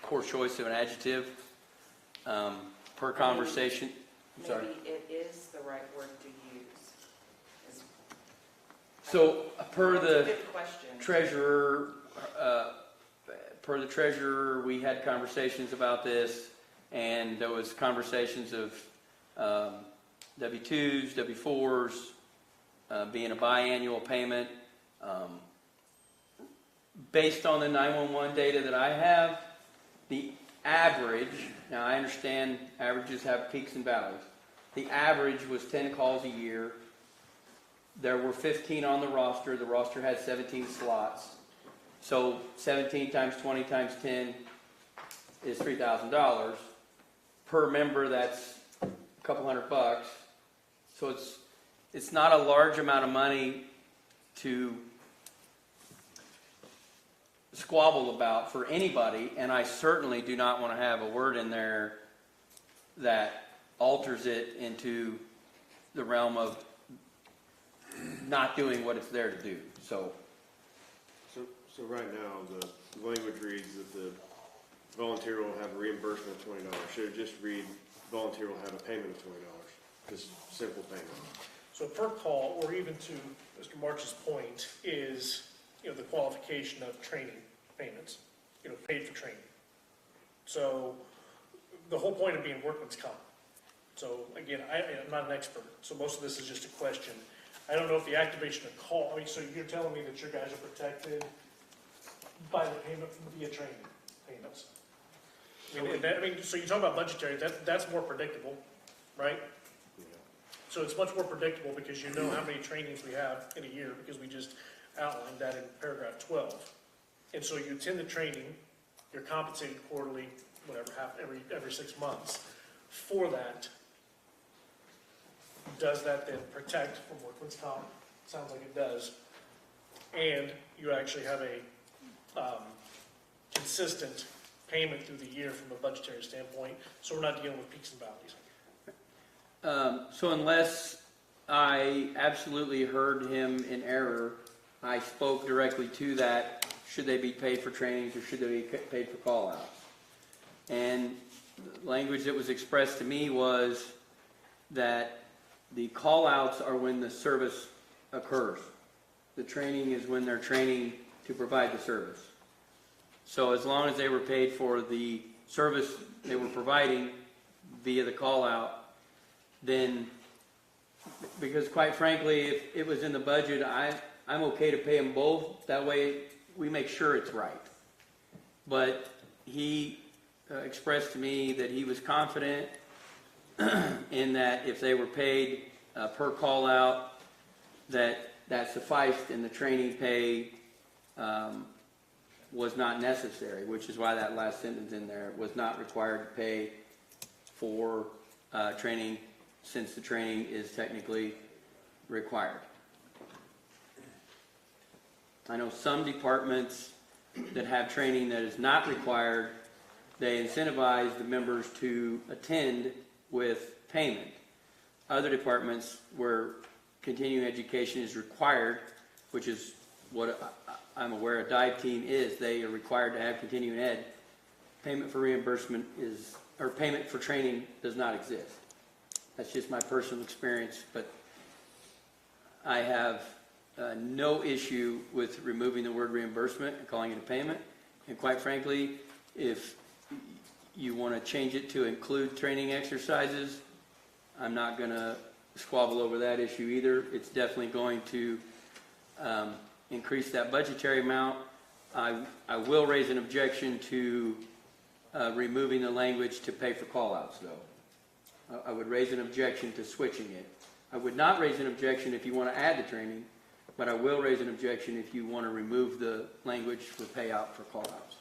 poor choice of an adjective per conversation. I'm sorry. Maybe it is the right word to use. So per It's a the good question. treasurer, we had conversations about this, and there was conversations of W-2s, W-4s, being a biannual payment. Based on the 911 data that I have, the average, now I understand averages have peaks and valleys, the average was 10 calls a year. There were 15 on the roster. The roster had 17 slots. So 17 times 20 times 10 is $3,000. Per member, that's a couple $100. So it's not a large amount of money to squabble about for anybody, and I certainly do not want to have a word in there that alters it into the realm of not doing what it's there to do. So right now, the language reads that the volunteer will have a reimbursement of $20. Should it just read volunteer will have a payment of $20? Just simple payment. So per call, or even to Mr. March's point, is, the qualification of training payments, paid for training. So the whole point of being workman's comp. So again, I'm not an expert, so most of this is just a question. I don't know if the activation of call, so you're telling me that your guys are protected by the payment via training payments? So you talk about budgetary, that's more predictable, right? Yeah. So it's much more predictable because you know how many trainings we have in a year, because we just outlined that in paragraph 12. And so you attend the training, you're compensated quarterly, whatever, every 6 months for that. Does that then protect from workman's comp? Sounds like it does. And you actually have a consistent payment through the year from a budgetary standpoint, so we're not dealing with peaks and valleys. So unless I absolutely heard him in error, I spoke directly to that. Should they be paid for trainings or should they be paid for call-outs? And the language that was expressed to me was that the call-outs are when the service occurs. The training is when they're training to provide the service. So as long as they were paid for the service they were providing, via the call out, then, because quite frankly, if it was in the budget, I'm okay to pay them both. That way we make sure it's right. But he expressed to me that he was confident in that if they were paid per call out, that sufficed and the training pay was not necessary, which is why that last sentence in there was not required to pay for training, since the training is technically required. I know some departments that have training that is not required, they incentivize the members to attend with payment. Other departments where continuing education is required, which is what I'm aware a dive team is, they are required to have continuing ed. Payment for reimbursement or payment for training does not exist. That's just my personal experience, but I have no issue with removing the word reimbursement and calling it a payment. And quite frankly, if you want to change it to include training exercises, I'm not going to squabble over that issue either. It's definitely going to increase that budgetary amount. I will raise an objection to removing the language to pay for call-outs, though. I would raise an objection to switching it. I would not raise an objection if you want to add the training, but I will raise an objection if you want to remove the language for payout for call-outs.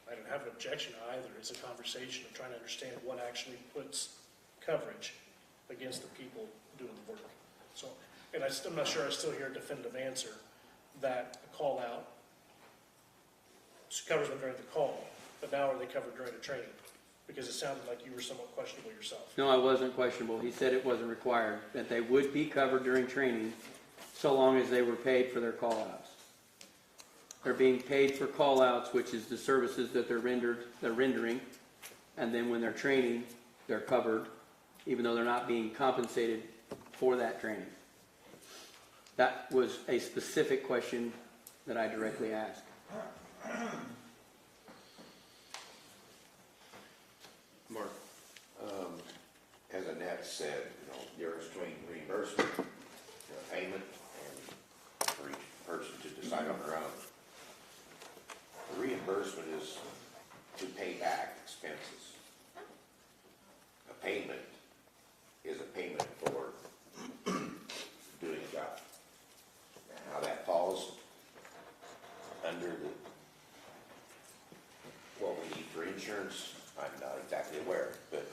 I don't have an objection to either. It's a conversation of trying to understand what actually puts coverage against the people doing the work. So, and I'm not sure I still hear a definitive answer that a call out covers them during the call, but now are they covered during the training? Because it sounded like you were somewhat questionable yourself. No, I wasn't questionable. He said it wasn't required, that they would be covered during training so long as they were paid for their call-outs. They're being paid for call-outs, which is the services that they're rendering, and then when they're training, they're covered, even though they're not being compensated for that training. That was a specific question that I directly asked. Mark? As Annette said, difference between reimbursement, payment, and for each person to decide on their own. The reimbursement is to pay back expenses. A payment is a payment for doing a job. How that falls under what we need for insurance, I'm not exactly aware, but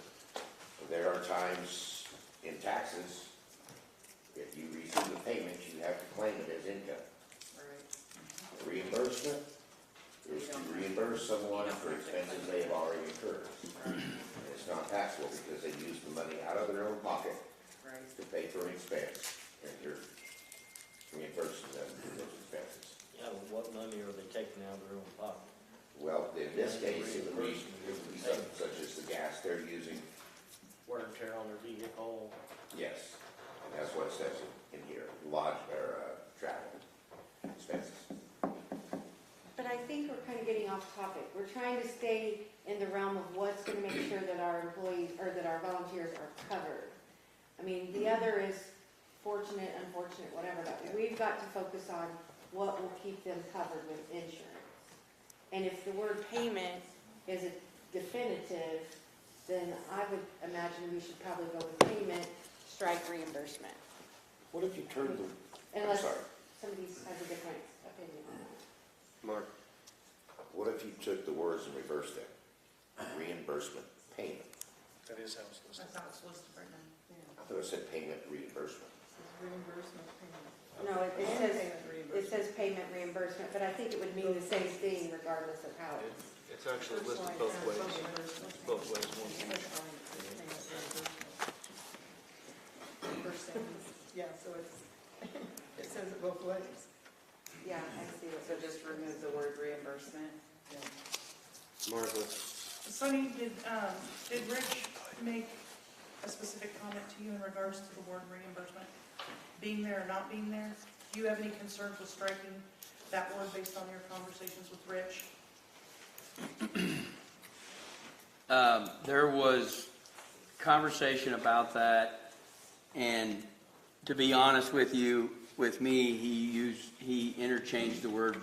there are times in taxes, if you receive a payment, you have to claim it as income. Right. Reimbursement is to reimburse someone for expenses they have already incurred. And it's not taxable because they use the money out of their own pocket Right. to pay for an expense, and you're reimbursing them for those expenses. Yeah, but what money are they taking out of their own pocket? Well, in this case, it would be something such as the gas they're using. Wear and tear on their vehicle? Yes, and that's what it says in here, lodge or travel expenses. But I think we're kind of getting off topic. We're trying to stay in the realm of what's going to make sure that our employees, or that our volunteers are covered. I mean, the other is fortunate, unfortunate, whatever, but we've got to focus on what will keep them covered with insurance. And if the word payment is a definitive, then I would imagine we should probably go with payment, strike reimbursement. What if you turn the, I'm Unless sorry, somebody has a different opinion on that. Mark? what if you took the words and reversed them? Reimbursement, payment. That is how it's listed. That's how it's listed right now. I thought it said payment, reimbursement. Reimbursement payment. No, it says payment reimbursement, but I think it would mean the same thing regardless of how it's. It's actually listed both ways. Both ways. Yeah, so it says it both ways. Yeah, I see So just remove the word reimbursement. Martha? Sonny, did Rich make a specific comment to you in regards to the word reimbursement? Being there or not being there? Do you have any concerns with striking that word based on your conversations with Rich? There was conversation about that, and to be honest with you, with me, he interchanged the word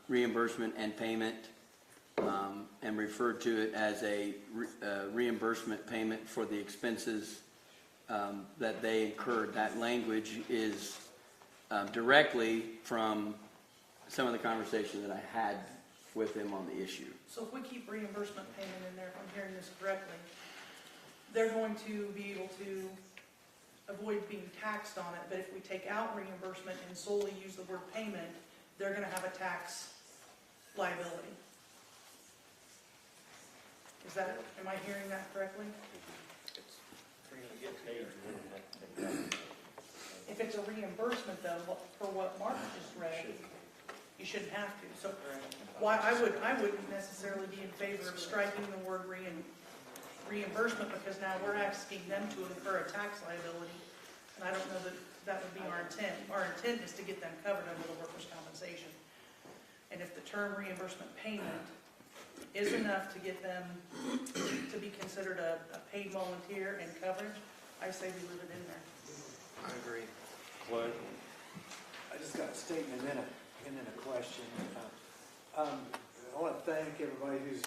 reimbursement and payment, and referred to it as a reimbursement payment for the expenses that they incurred. That language is directly from some of the conversation that I had with him on the issue. So if we keep reimbursement payment in there, if I'm hearing this correctly, they're going to be able to avoid being taxed on it, but if we take out reimbursement and solely use the word payment, they're gonna have a tax liability. Is that, am I hearing that correctly? If it's a reimbursement though, for what Mark just read, you shouldn't have to. So why I wouldn't necessarily be in favor of striking the word reimbursement, because now we're asking them to incur a tax liability. And I don't know that that would be our intent. Our intent is to get them covered under the workers' compensation. And if the term reimbursement payment is enough to get them to be considered a paid volunteer and coverage, I say we leave it in there. I agree. Clay? I just got a statement and then a question. I want to thank everybody who's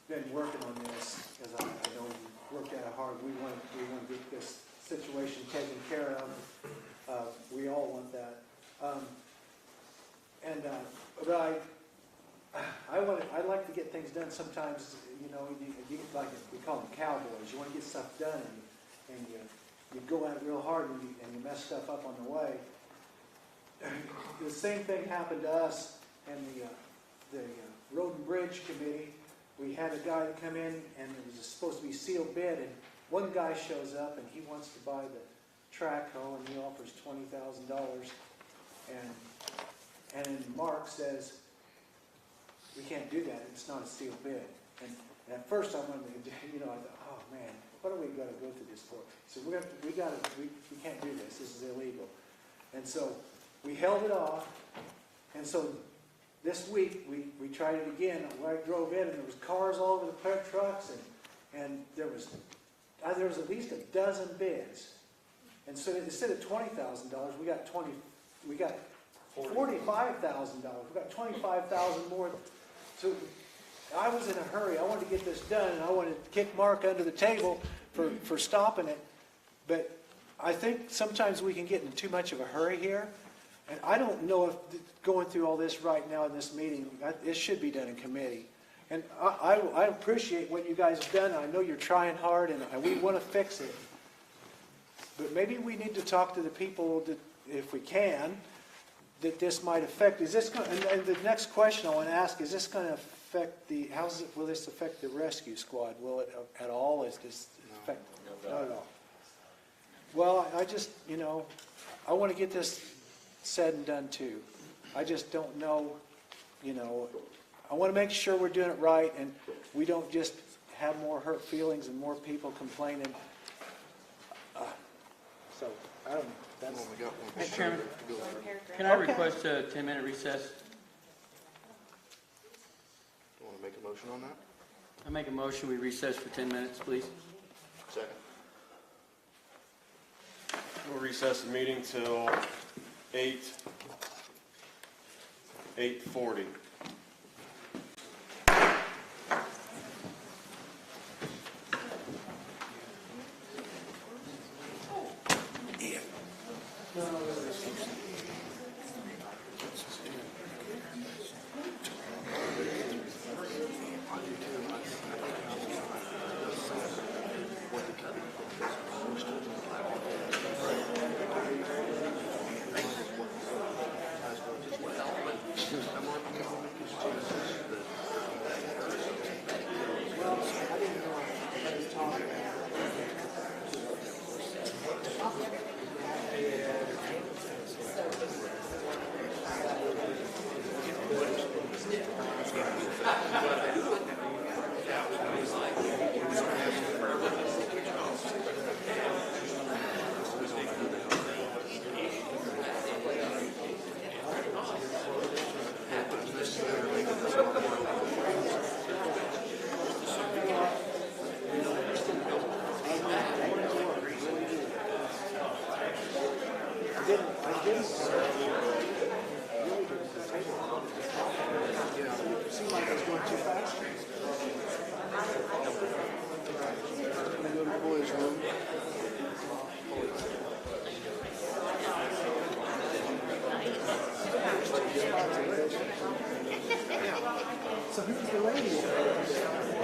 been working on this, because I know you worked out hard. We want to get this situation taken care of. We all want that. But I'd like to get things done. Sometimes, you know, you like we call them cowboys. You want to get stuff done, and you go at it real hard, and you mess stuff up on the way. The same thing happened to us and the Road and Bridge Committee. We had a guy come in, and it was supposed to be sealed bid, and one guy shows up, and he wants to buy the track hoe, and he offers $20,000, and then Mark says, we can't do that, it's not a sealed bid. And at first I wanted to, I thought, oh man, what are we going to go through this for? So we can't do this, this is illegal. And so we held it off, and so this week we tried it again. I drove in, and there was cars all over the trucks, and there was at least a dozen bids. And so instead of $20,000, we got $45,000. We got $25,000 more. So I was in a hurry. I wanted to get this done, and I wanted to kick Mark under the table for stopping it. But I think sometimes we can get in too much of a hurry here. And I don't know if going through all this right now in this meeting, it should be done in committee. And I appreciate what you guys have done. I know you're trying hard, and we want to fix it. But maybe we need to talk to the people, that, if we can, that this might affect. Is this going? And the next question I want to ask: is this going to affect the? Will this affect the rescue squad? Will it at all? Is this affect? No, not at all. Well, I just I want to get this said and done too. I just don't know. I want to make sure we're doing it right, and we don't just have more hurt feelings and more people complaining. So I don't know. That's. Hey, Chairman, can I request a 10-minute recess? You want to make a motion on that? I make a motion, we recess for 10 minutes, please. Second. We'll recess the meeting till 8:40. So who's the lady?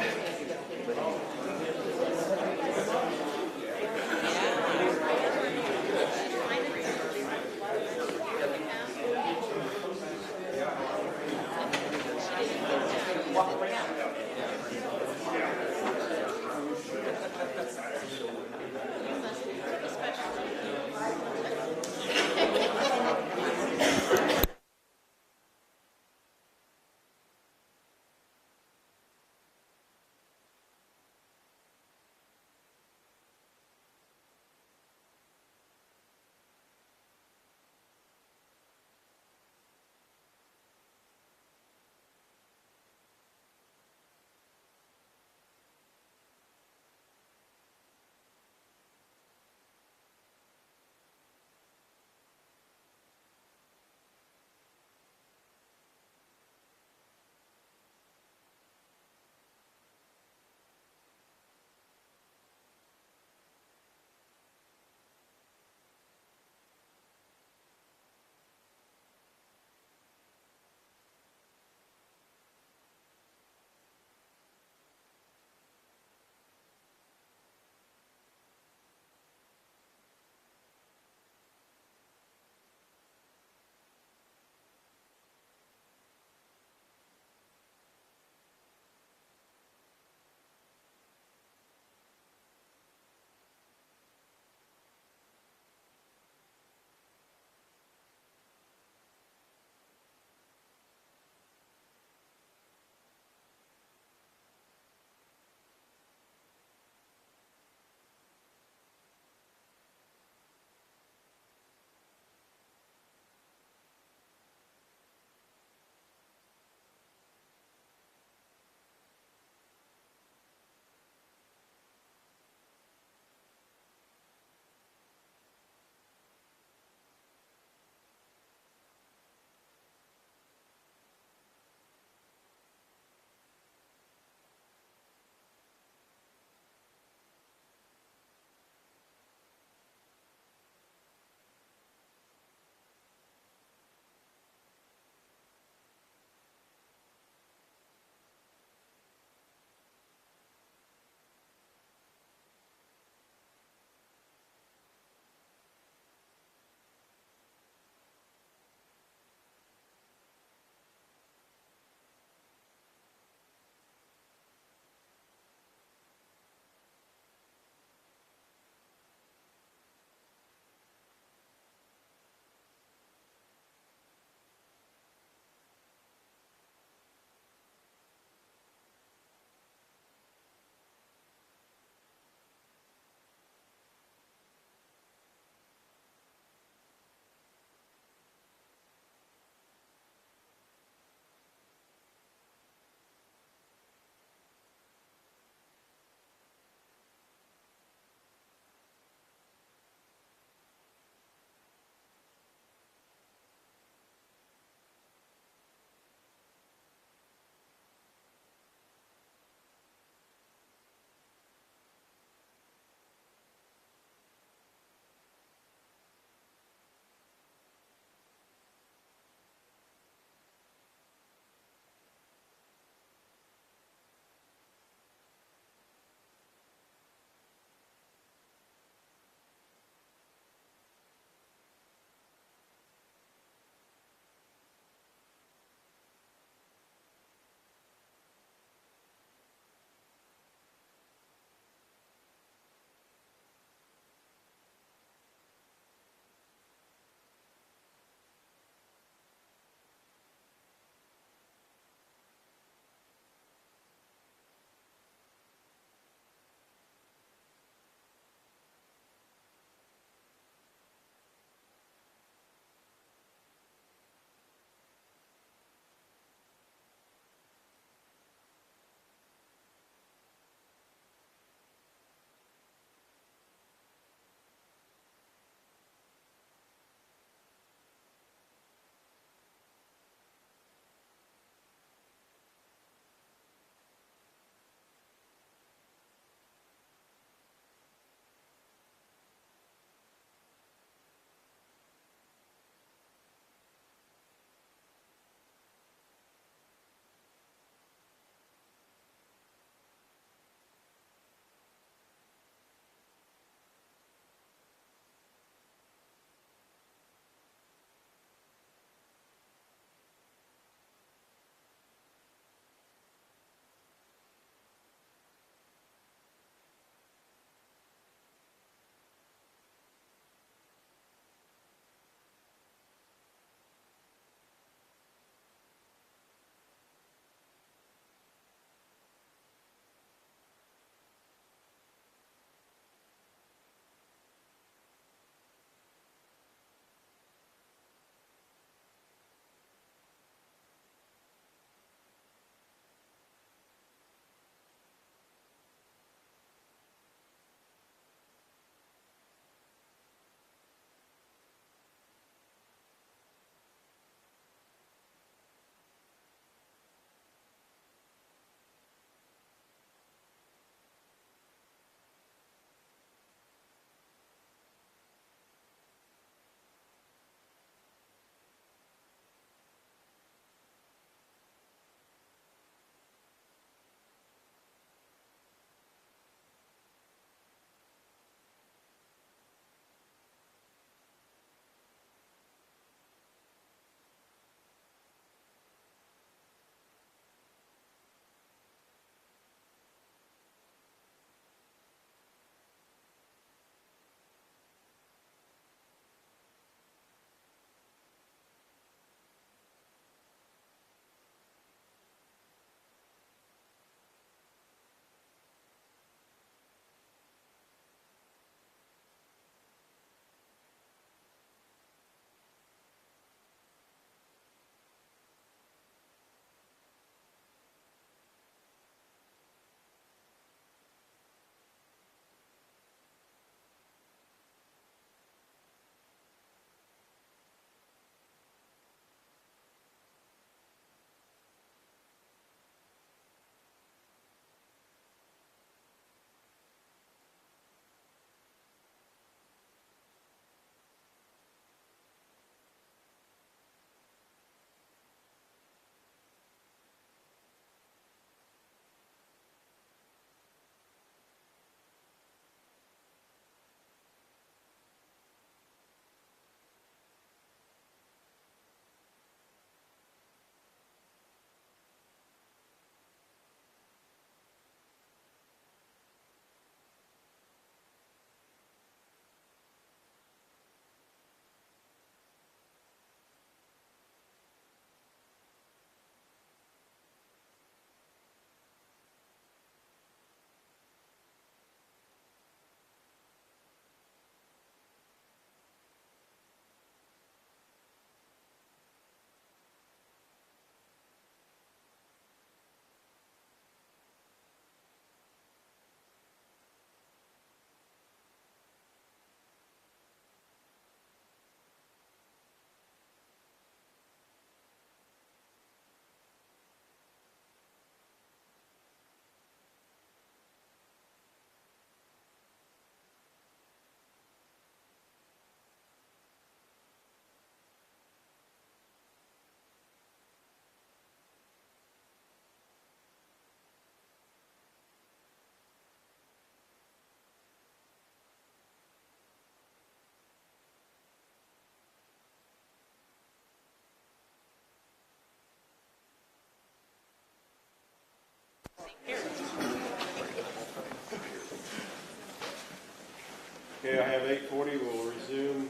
Okay, I have 8:40, we'll resume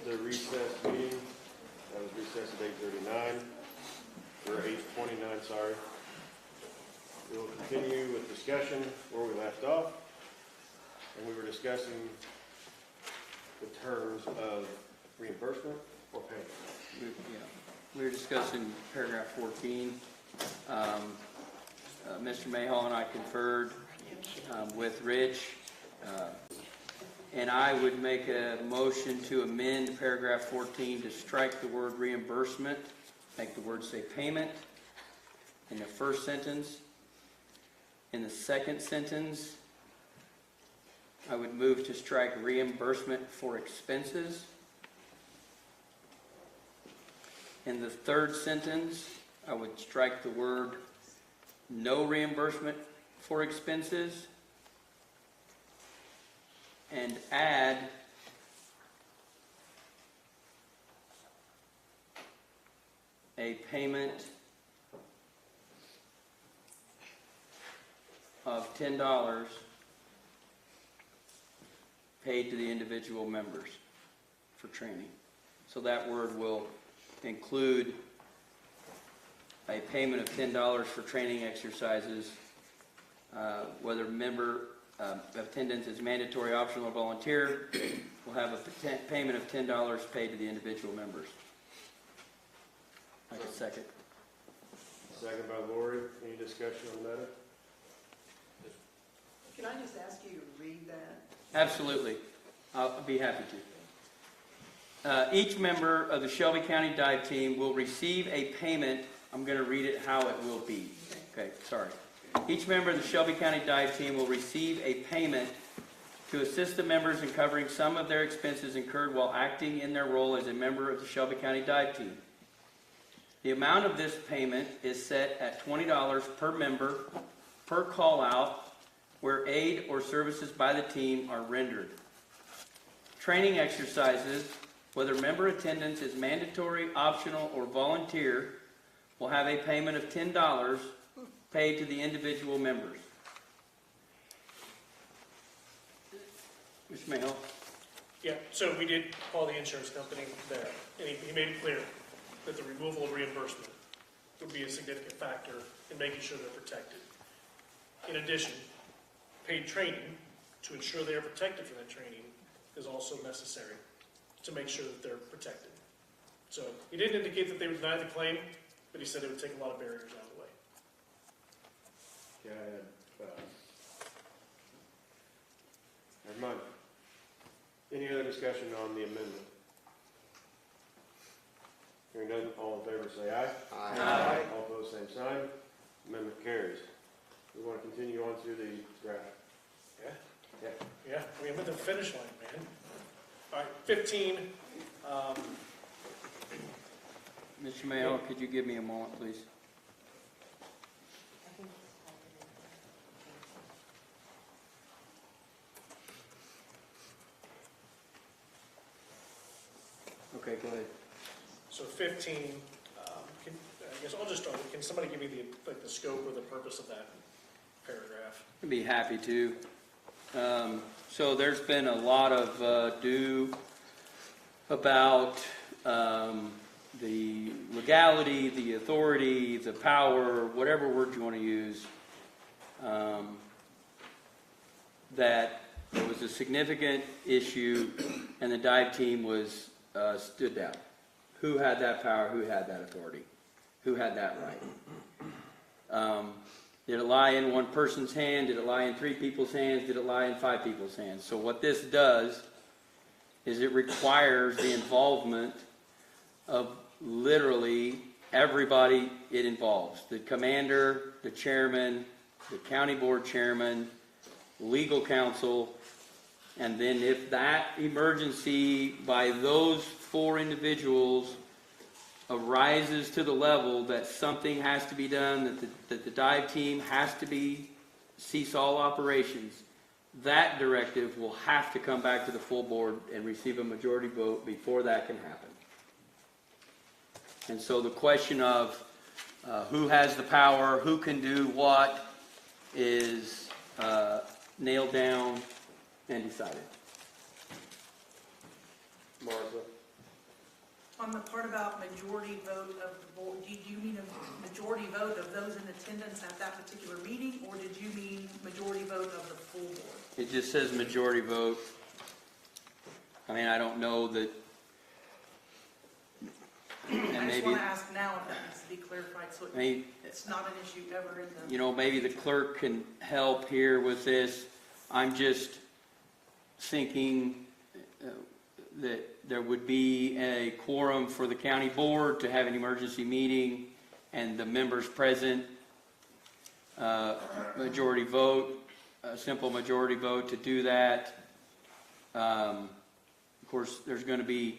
the recess meeting. That was recessed at 8:39, or 8:29, sorry. We will continue with discussion where we left off, and we were discussing the terms of reimbursement or payment. We were discussing paragraph 14. Mr. Mayhall and I conferred with Rich, and I would make a motion to amend paragraph 14 to strike the word reimbursement, make the word say payment in the first sentence. In the second sentence, I would move to strike reimbursement for expenses. In the third sentence, I would strike the word no reimbursement for expenses and add a payment of $10 paid to the individual members for training. So that word will include a payment of $10 for training exercises, whether member attendance is mandatory, optional, or volunteer, will have a payment of $10 paid to the individual members. Like a second. Second by Lori. Any discussion on the matter? Can I just ask you to read that? Absolutely. I'll be happy to. Each member of the Shelby County Dive Team will receive a payment. I'm going to read it how it will be. Okay, sorry. Each member of the Shelby County Dive Team will receive a payment to assist the members in covering some of their expenses incurred while acting in their role as a member of the Shelby County Dive Team. The amount of this payment is set at $20 per member per call out where aid or services by the team are rendered. Training exercises, whether member attendance is mandatory, optional, or volunteer, will have a payment of $10 paid to the individual members. Mr. Mayhall? Yeah, so we did call the insurance company there, and he made it clear that the removal of reimbursement would be a significant factor in making sure they're protected. In addition, paid training to ensure they are protected from that training is also necessary to make sure that they're protected. So he didn't indicate that they would deny the claim, but he said it would take a lot of barriers out of the way. Okay, I have mine. Any other discussion on the amendment? Hearing none, all in favor say aye. Aye. All opposed, same sign. Amendment carries. We want to continue on through the graph. Yeah, I mean, I'm at the finish line, man. All right, 15, Mr. Mayhall, could you give me a moment, please? I think Okay, go ahead. so 15, I guess I'll just start. Can somebody give me the scope or the purpose of that paragraph? I'd be happy to. So there's been a lot of ado about the legality, the authority, the power, whatever word you want to use, that there was a significant issue and the dive team was stood down. Who had that power? Who had that authority? Who had that right? Did it lie in one person's hand? Did it lie in 3 people's hands? Did it lie in 5 people's hands? So what this does is it requires the involvement of literally everybody it involves. The commander, the chairman, the county board chairman, legal counsel, and then if that emergency by those 4 individuals arises to the level that something has to be done, that the dive team has to cease all operations, that directive will have to come back to the full board and receive a majority vote before that can happen. And so the question of who has the power, who can do what, is nailed down and decided. Martha? On the part about majority vote of the board, do you mean a majority vote of those in attendance at that particular meeting, or did you mean majority vote of the full board? It just says majority vote. I mean, I don't know that. I just maybe, want to ask now if that needs to be clarified, so I mean, it's not an issue ever in the. you know, maybe the clerk can help here with this. I'm just thinking that there would be a quorum for the county board to have an emergency meeting and the members present, majority vote, a simple majority vote to do that. Of course, there's going to be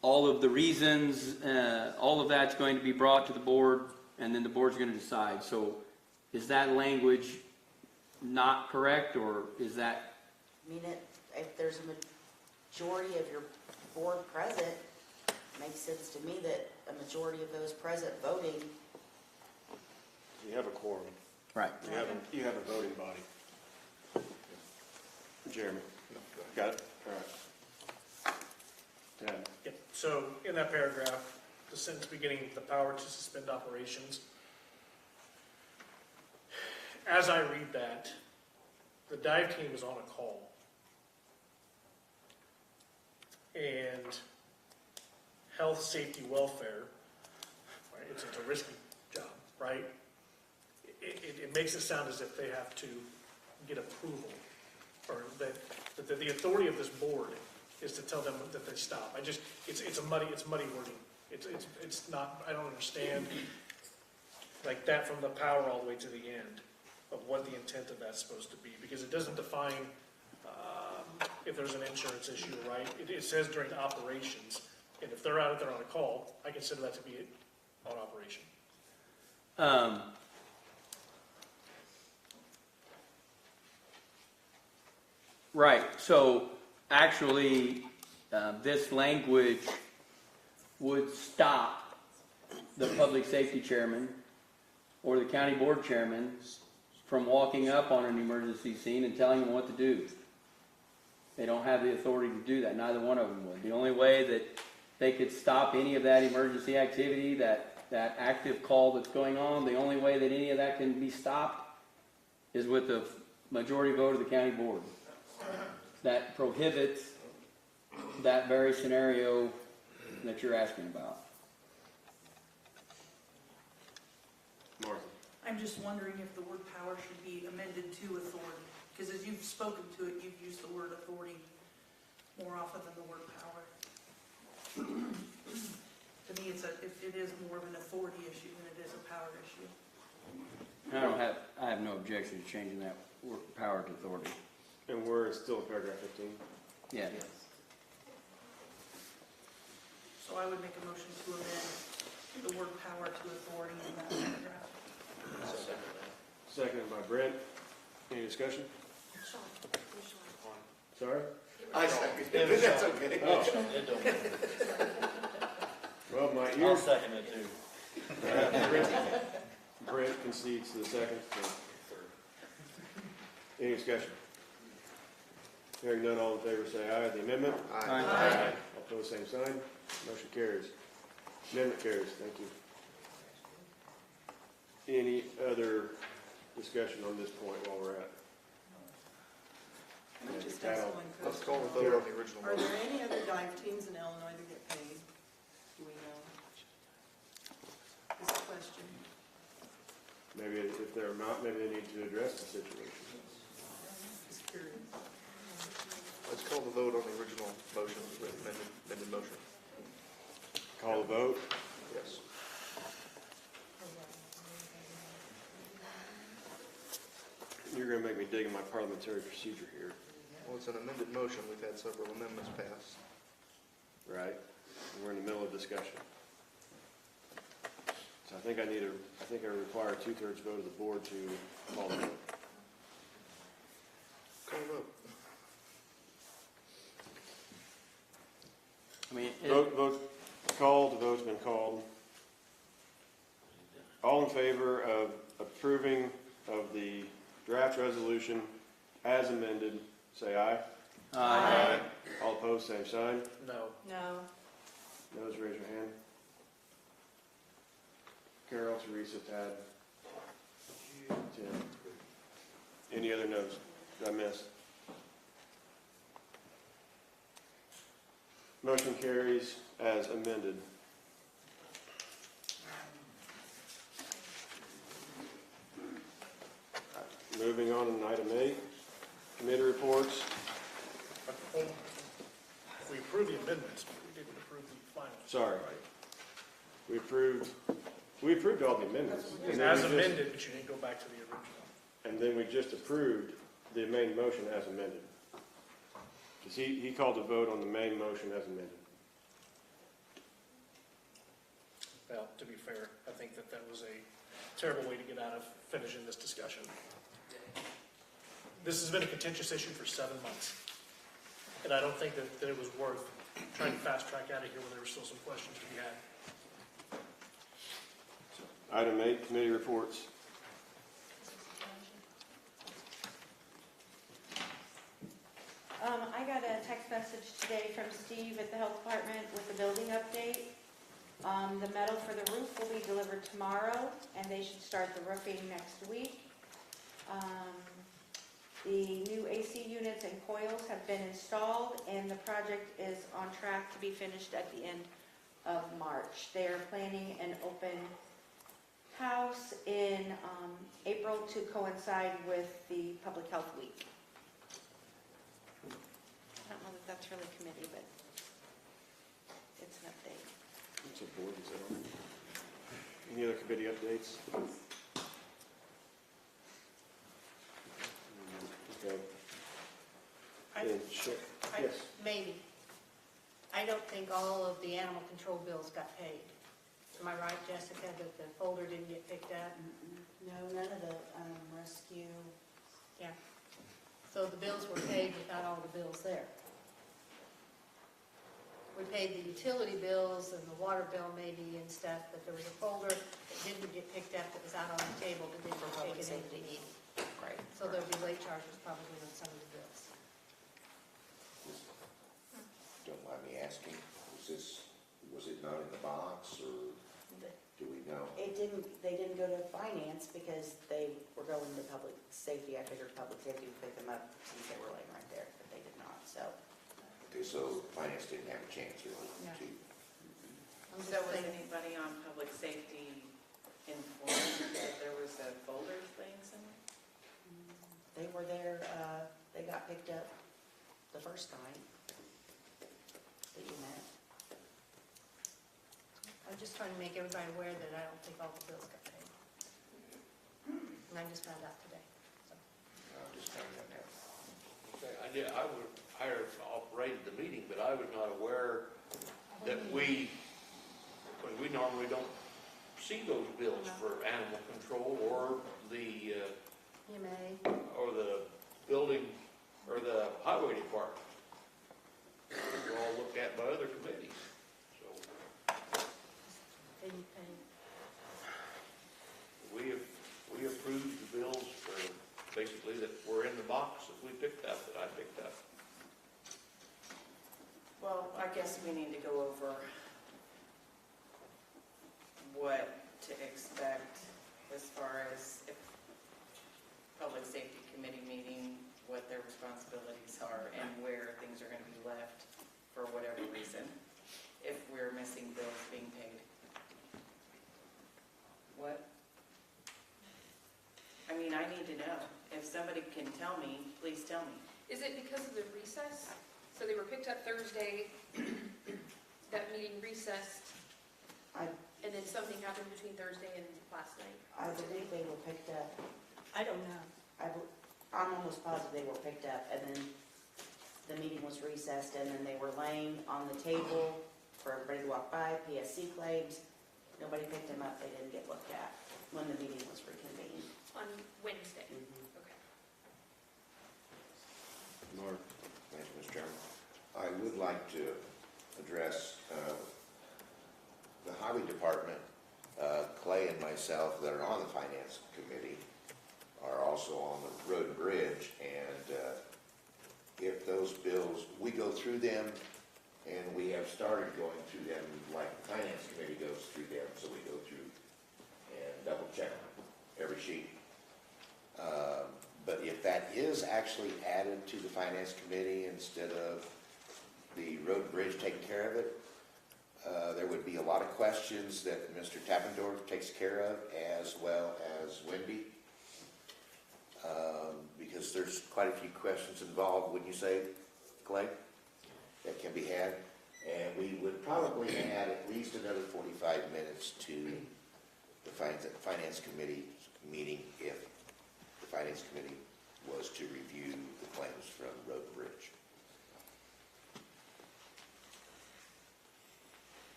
all of the reasons, all of that's going to be brought to the board, and then the board's going to decide. So is that language not correct, or is that? I mean, if there's a majority of your board present, it makes sense to me that a majority of those present voting. You have a quorum. Right. You have a voting body. Jeremy? Got it? All right. Ted? Yep. So in that paragraph, the sentence beginning, the power to suspend operations. As I read that, the dive team is on a call. And health, safety, welfare, right, it's a risky job, right? It makes it sound as if they have to get approval, or that the authority of this board is to tell them that they stop. It's muddy wording. It's not, I don't understand like that from the power all the way to the end of what the intent of that's supposed to be, because it doesn't define if there's an insurance issue, right? It says during operations, and if they're out there on a call, I consider that to be on operation. Right. So actually, this language would stop the public safety chairman or the county board chairman from walking up on an emergency scene and telling them what to do. They don't have the authority to do that. Neither one of them would. The only way that they could stop any of that emergency activity, that active call that's going on, the only way that any of that can be stopped is with the majority vote of the county board. That prohibits that very scenario that you're asking about. Martha? I'm just wondering if the word power should be amended to authority, because as you've spoken to it, you've used the word authority more often than the word power. To me, it is more of an authority issue than it is a power issue. I have no objection to changing that word power to authority. And we're still in paragraph 15? Yeah. Yes. So I would make a motion to amend the word power to authority in that paragraph. Seconded by Brent. Any discussion? Sorry? I second it, that's okay. Oh. It don't matter. Well, my I'll ear. second it too. Brent concedes to the second. So. Any discussion? Hearing none, all in favor say aye. The amendment? Aye. All opposed, same sign. Motion carries. Amendment carries. Thank you. Any other discussion on this point while we're at? Can I just ask one Let's question? call the vote on the original Are motion. there any other dive teams in Illinois that get paid? Do we know? Is the question. Maybe if they're not, maybe they need to address the situation. Just curious. Let's call the vote on the original motion, amended motion. Call the vote. Yes. You're going to make me dig in my parliamentary procedure here. Well, it's an amended motion. We've had several amendments passed. Right? We're in the middle of discussion. So I think I require a 2/3 vote of the board to call the vote. Call the vote. I mean, Vote called, the vote's been called. All in favor of approving of the draft resolution as amended, say aye. Aye. All opposed, same sign. No. No. Noes, raise your hand. Carol, Teresa, Tad. Tim. Any other noes? Did I miss? Motion carries as amended. Moving on to item 8, committee reports. We approved the amendments, but we didn't approve the final. Sorry. We approved all the amendments. And then As we just- amended, but you didn't go back to the original. And then we just approved the main motion as amended. Because he called a vote on the main motion as amended. Well, to be fair, I think that was a terrible way to get out of finishing this discussion. This has been a contentious issue for 7 months. And I don't think that it was worth trying to fast track out of here when there were still some questions to be had. Item 8, committee reports. I got a text message today from Steve at the health department with the building update. The metal for the roof will be delivered tomorrow, and they should start the roofing next week. The new AC units and coils have been installed, and the project is on track to be finished at the end of March. They are planning an open house in April to coincide with the Public Health Week. I don't know that that's really committee, but it's an update. What's the board, is that on? Any other committee updates? Okay. Yes. Maybe. I don't think all of the animal control bills got paid. Am I right, Jessica, that the folder didn't get picked up? No, none of the rescue. Yeah. So the bills were paid without all the bills there. We paid the utility bills and the water bill maybe and stuff, but there was a folder that didn't get picked up that was out on the table that didn't For take public it into the safety. meeting. Right. So there'll be late charges probably on some of the bills. Don't mind me asking, was it not in the box, or do we know? They didn't go to finance because they were going to public safety. I figured public safety would pick them up since they were laying right there, but they did not, so. Okay, so finance didn't have a chance really No. to. I'm just So was saying- anybody on public safety informed that there was a folder laying somewhere? They were there, they got picked up the first night that you met. I'm just trying to make everybody aware that I don't think all the bills got paid. And I just found out today. So. I'm just finding that now. Okay, I operated the meeting, but I was not aware that we normally don't see those bills for animal control or the building or the highway department. They're all looked at by other committees, so. They didn't pay. We approved the bills for, basically, that were in the box that we picked up, that I picked up. Well, I guess we need to go over what to expect as far as if public safety committee meeting, what their responsibilities are and where things are going to be left for whatever reason, if we're missing bills being paid. What? I mean, I need to know. If somebody can tell me, please tell me. Is it because of the recess? So they were picked up Thursday, that meeting recessed, and then something happened between Thursday and last night? I believe they were picked up. I don't know. I'm almost positive they were picked up, and then the meeting was recessed, and then they were laying on the table for everybody to walk by, PSC claims. Nobody picked them up, they didn't get looked at when the meeting was reconvened. On Wednesday? Mhm. Okay. Mark. Thank you, Mr. Chairman. I would like to address the highway department. Clay and myself that are on the finance committee are also on the road and bridge, and if those bills, we go through them, and we have started going through them like the finance committee goes through them, so we go through and double check every sheet. But if that is actually added to the finance committee instead of the road and bridge taking care of it, there would be a lot of questions that Mr. Tappendorf takes care of, as well as Wendy. Because there's quite a few questions involved, wouldn't you say, Clay, that can be had? And we would probably add at least another 45 minutes to the finance committee meeting if the finance committee was to review the claims from Road and Bridge.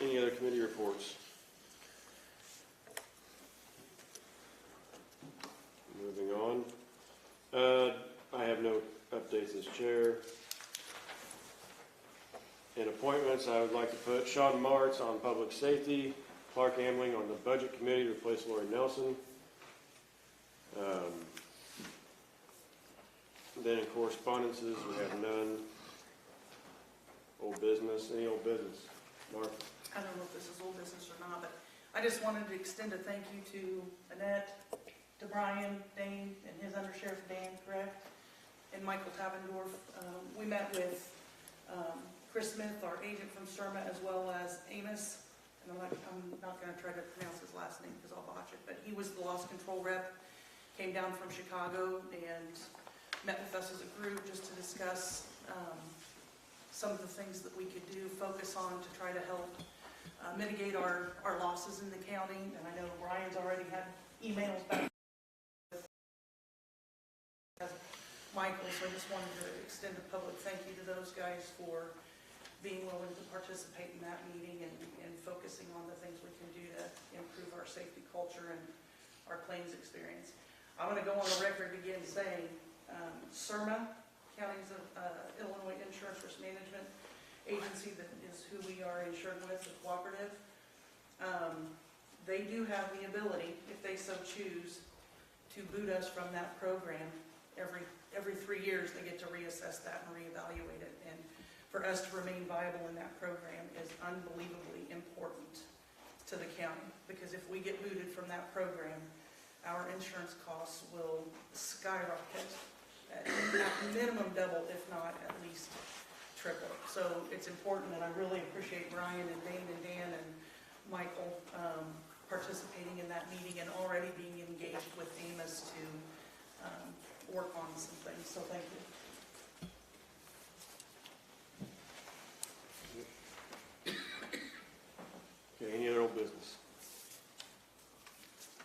Any other committee reports? Moving on. I have no updates as chair. In appointments, I would like to put Sean Martz on public safety, Clark Amling on the budget committee to replace Lori Nelson. Then in correspondences, we have none. Old business, any old business? Martha? I don't know if this is old business or not, but I just wanted to extend a thank you to Annette, to Brian, Dane, and his undersheriff Dan, correct? And Michael Tabendorf. We met with Chris Smith, our agent from Surma, as well as Amos. And I'm not going to try to pronounce his last name because I'll botch it, but he was the loss control rep, came down from Chicago and met with us as a group just to discuss some of the things that we could do, focus on to try to help mitigate our losses in the county. And I know Brian's already had emails back with Michael, so I just wanted to extend a public thank you to those guys for being willing to participate in that meeting and focusing on the things we can do to improve our safety culture and our claims experience. I'm going to go on the record again saying Surma, Counties of Illinois Insurance Risk Management Agency, that is who we are insured with, the cooperative. They do have the ability, if they so choose, to boot us from that program. Every 3 years, they get to reassess that and reevaluate it. And for us to remain viable in that program is unbelievably important to the county, because if we get booted from that program, our insurance costs will skyrocket, at minimum double, if not at least triple. So it's important, and I really appreciate Brian and Dane and Dan and Michael participating in that meeting and already being engaged with Amos to work on some things. So thank you. Okay, any other old business?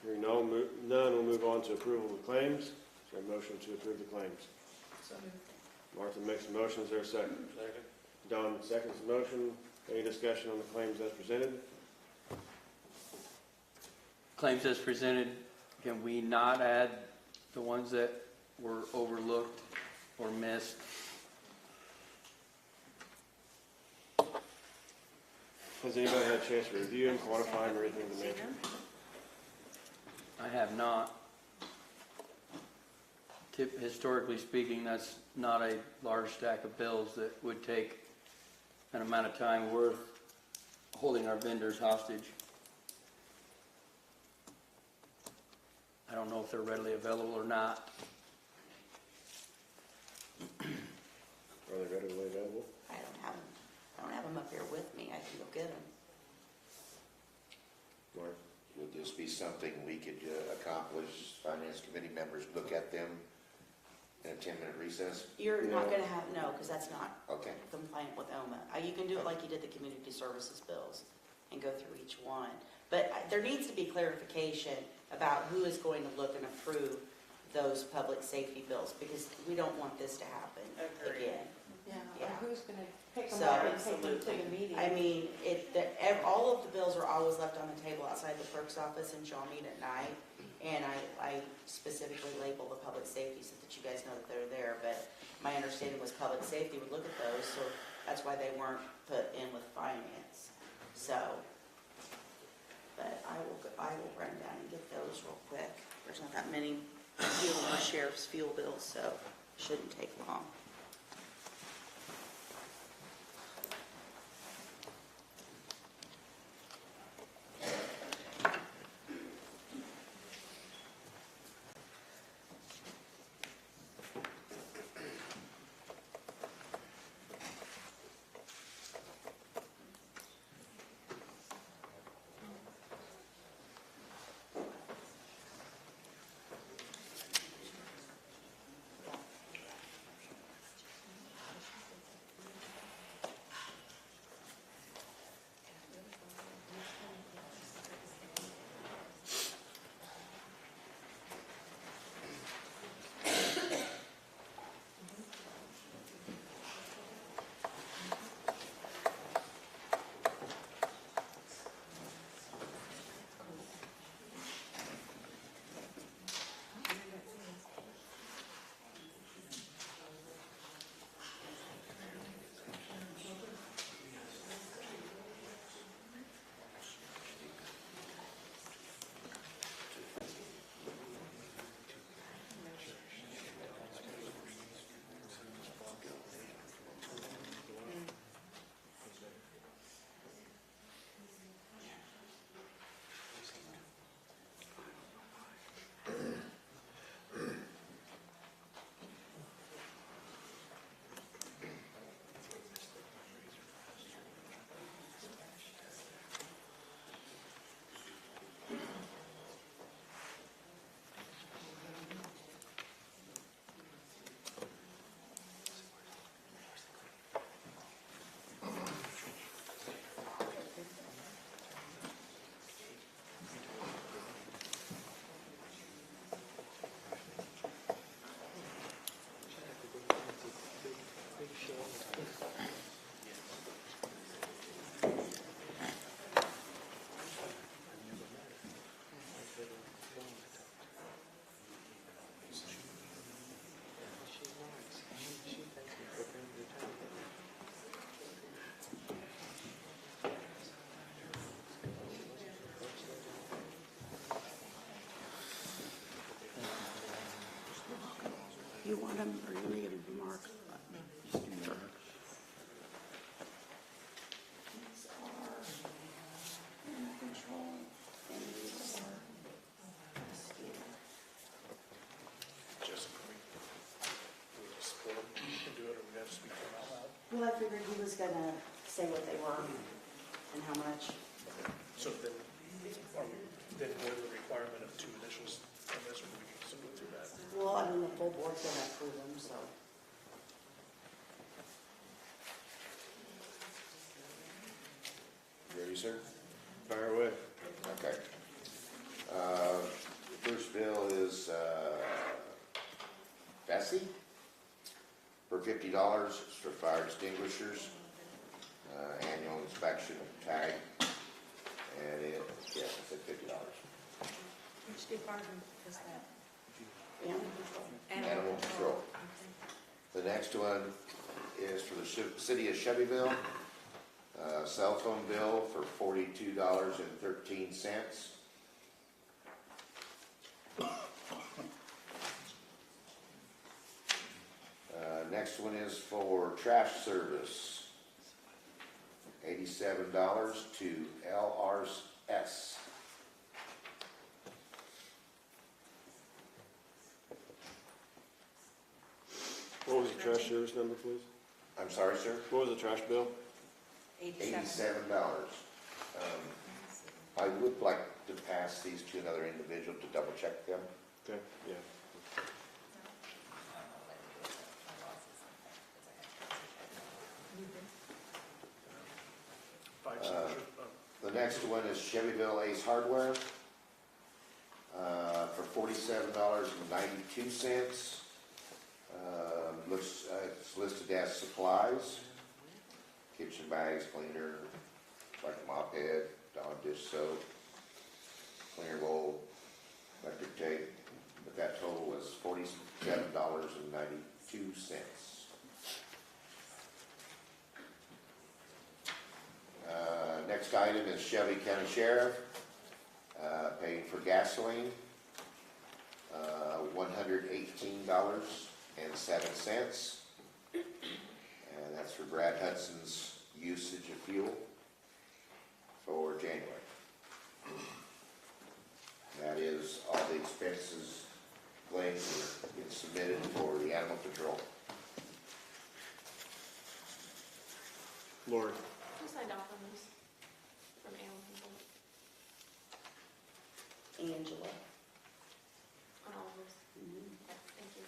Hearing none, we'll move on to approval of the claims. Is there a motion to approve the claims? So Martha makes a motion. Is there a second? Second. Don seconds the motion. Any discussion on the claims as presented? Claims as presented, can we not add the ones that were overlooked or missed? Has anybody had a chance to review them, quantify them, or anything of the nature? I have not. Historically speaking, that's not a large stack of bills that would take an amount of time worth holding our vendors hostage. I don't know if they're readily available or not. Are they readily available? I don't have them up here with me. I can go get them. Martha? Would this be something we could accomplish, finance committee members look at them in a 10-minute recess? You're not going to have, no, because that's not Okay. compliant with OMA. You can do it like you did the community services bills and go through each one. But there needs to be clarification about who is going to look and approve those public safety bills, because we don't want this to happen again. Yeah, Yeah. or who's gonna pick them So, up and take them to the meeting? I mean, all of the bills are always left on the table outside the clerk's office, and y'all meet at night. And I specifically label the public safety so that you guys know that they're there. But my understanding was public safety would look at those, so that's why they weren't put in with finance. So, but I will run down and get those real quick. There's not that many fuel, our sheriff's fuel bill, so shouldn't take long. You want them, or you want to get them to Mark? These are animal control, and these are mosquito. Just, we just split them and do it, or we have to speak to them out loud? Well, I figured he was gonna say what they were and how much. So then, then go to the requirement of 2 initials on this, or do we can go through that? Well, I mean, the full board's gonna approve them, so. Ready, sir? Fire away. Okay. The first bill is Bessie for $50 for fire extinguishers, annual inspection of tag, and it said $50. Which department is that? Animal control. Animal control. The next one is for the city of Shelbyville, cell phone bill for $42.13. Next one is for trash service, $87 to LRS. What was the trash service number, please? I'm sorry, sir? What was the trash bill? $87. I would like to pass these to another individual to double check them. Okay, yeah. Fire extinguisher, The next one is Chevyville Ace Hardware for $47.92. It's listed as supplies, kitchen bags, cleaner, like mop head, Dawn dish soap, cleaner bowl, electric tape, but that total was $47.92. Next item is Shelby County Sheriff, paying for gasoline, $118.07. And that's for Brad Hudson's usage of fuel for January. That is all the expenses, claims that get submitted for the animal control. Lori? Who signed off on this from animal control? Angela. On all of this? Okay, thank you.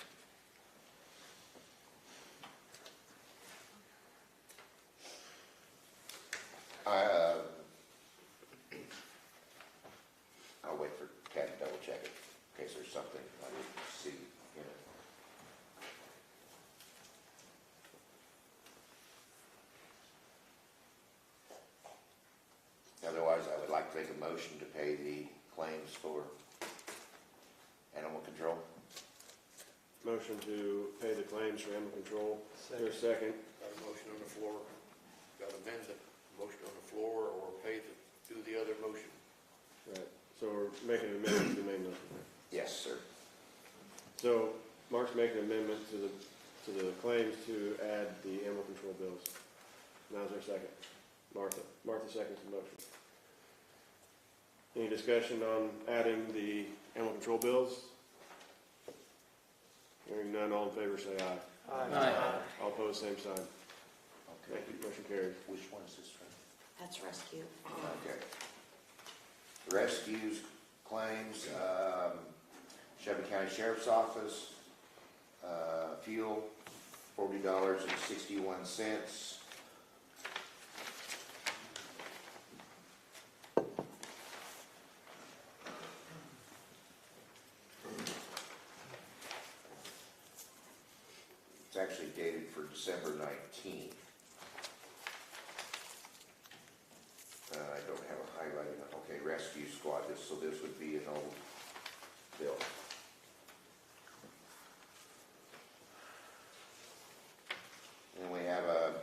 I'll wait for Ted to double check it, in case there's something I didn't see in it. Otherwise, I would like to make a motion to pay the claims for animal control. Motion to pay the claims for animal control. There's a second. Got a motion on the floor, got to amend the motion on the floor, or do the other motion. Right, so we're making an amendment to the main motion. Yes, sir. So Mark's making an amendment to the claims to add the animal control bills. Now's our second. Martha seconds the motion. Any discussion on adding the animal control bills? Hearing none, all in favor say aye. Aye. All opposed, same sign. Thank you, motion carries. Which one is this from? That's rescue. Okay. Rescues, claims, Shelby County Sheriff's Office, fuel, $40.61. It's actually dated for December 19th. I don't have a highlighting. Okay, rescue squad, so this would be an old bill. And we have a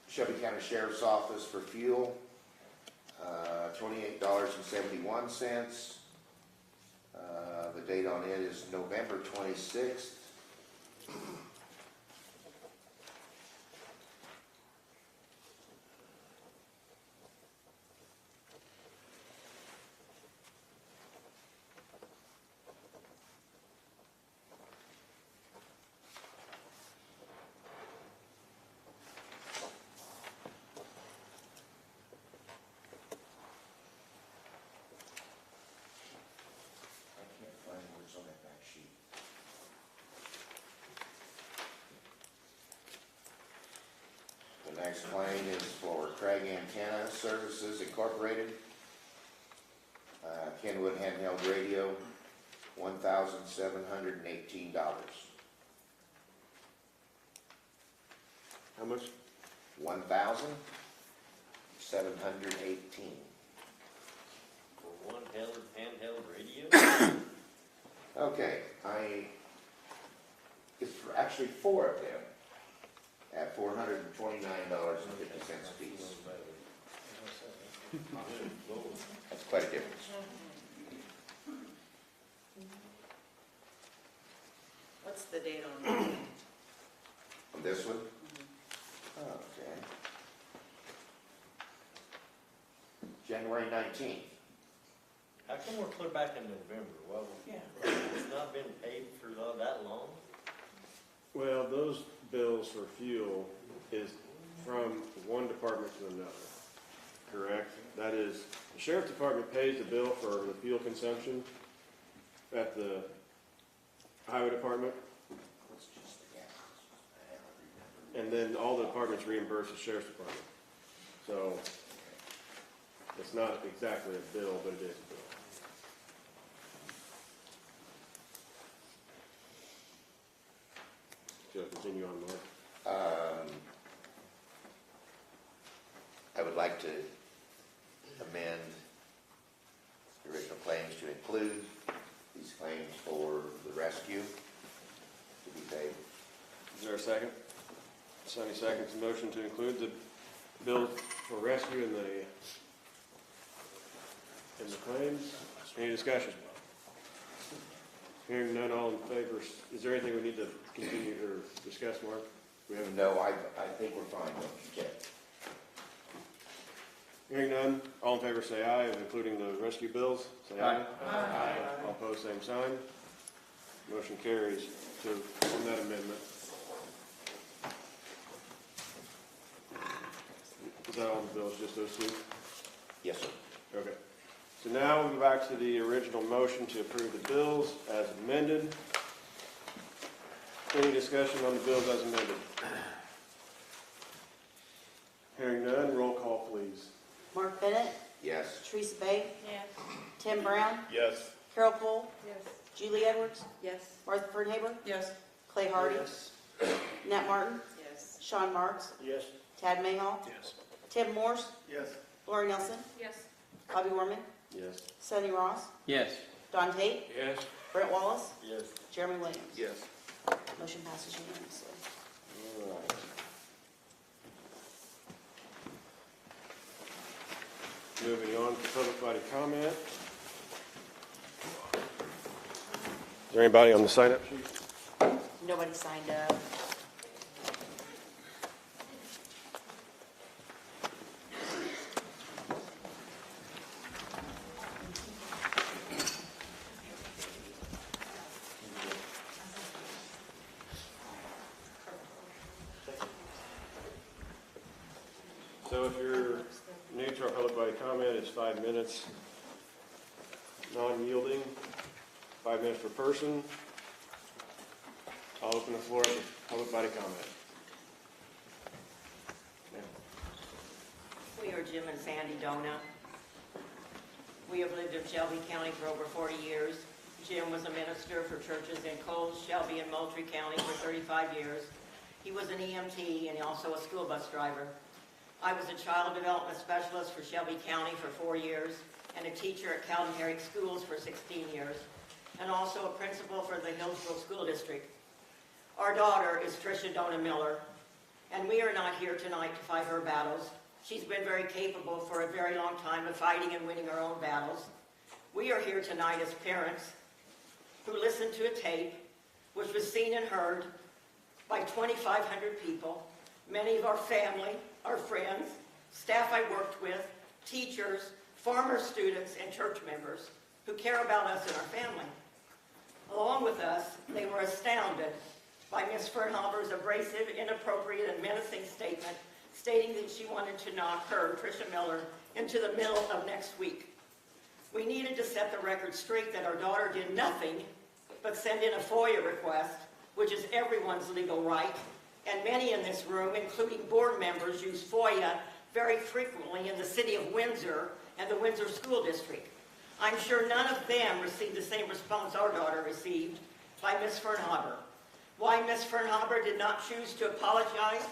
Shelby County Sheriff's Office for fuel, $28.71. The date on it is November 26th. On that back sheet. The next claim is for Craig Antenna Services Incorporated. Kenwood handheld radio, $1,718. How much? $1,718. For one handheld radio? Okay, it's actually four of them at $429.50 a piece. That's quite a difference. What's the date on that? On this one? Okay. January 19th. How come we're clear back in November? Well, it's not been paid for that long? Well, those bills for fuel is from one department to another, correct? That is, the sheriff's department pays the bill for the fuel consumption at the highway department, and then all the departments reimburse the sheriff's department. So it's not exactly a bill, but it is a bill. Should I continue on, Mark? I would like to amend the original claims to include these claims for the rescue to be paid. Is there a second? Sonny seconds the motion to include the bill for rescue in the claims. Any discussion? Hearing none, all in favor, is there anything we need to continue or discuss, Mark? We haven't. No, I think we're fine, don't you, Jeff? Hearing none, all in favor say aye, including the rescue bills, say aye. Aye. All opposed, same sign. Motion carries on that amendment. Is that all the bills, just those two? Yes, sir. Okay. So now we go back to the original motion to approve the bills as amended. Any discussion on the bills as amended? Hearing none, roll call, please. Mark Bennett, Yes. Teresa Bay, Yes. Tim Brown, Yes. Carol Poole, Yes. Julie Edwards, Yes. Martha Fernhaber, Yes. Clay Hardy, Nat Martin, Yes. Sean Marks, Yes. Tad Mayhaw, Yes. Tim Morse, Yes. Lori Nelson, Yes. Bobby Warman, Yes. Sonny Ross, Yes. Don Tate, Yes. Brent Wallace, Yes. Jeremy Williams. Yes. Motion passes unanimously. All right. Moving on to public body comment. Is there anybody on the sign-up sheet? Nobody signed up. So if you're new to our public body comment, it's 5 minutes. Non-yielding, 5 minutes per person. I'll open the floor up to public body comment. We are Jim and Sandy Dona. We have lived in Shelby County for over 40 years. Jim was a minister for churches in Coles, Shelby, and Moultrie County for 35 years. He was an EMT and also a school bus driver. I was a child development specialist for Shelby County for 4 years and a teacher at Cowden Herrick Schools for 16 years, and also a principal for the Hillsborough School District. Our daughter is Tricia Dona Miller, and we are not here tonight to fight her battles. She's been very capable for a very long time of fighting and winning her own battles. We are here tonight as parents who listened to a tape which was seen and heard by 2,500 people, many of our family, our friends, staff I worked with, teachers, former students, and church members who care about us and our family. Along with us, they were astounded by Ms. Fernhaber's abrasive, inappropriate, and menacing statement stating that she wanted to knock her, Tricia Miller, into the middle of next week. We needed to set the record straight that our daughter did nothing but send in a FOIA request, which is everyone's legal right, and many in this room, including board members, use FOIA very frequently in the city of Windsor and the Windsor School District. I'm sure none of them received the same response our daughter received by Ms. Fernhaber. Why Ms. Fernhaber did not choose to apologize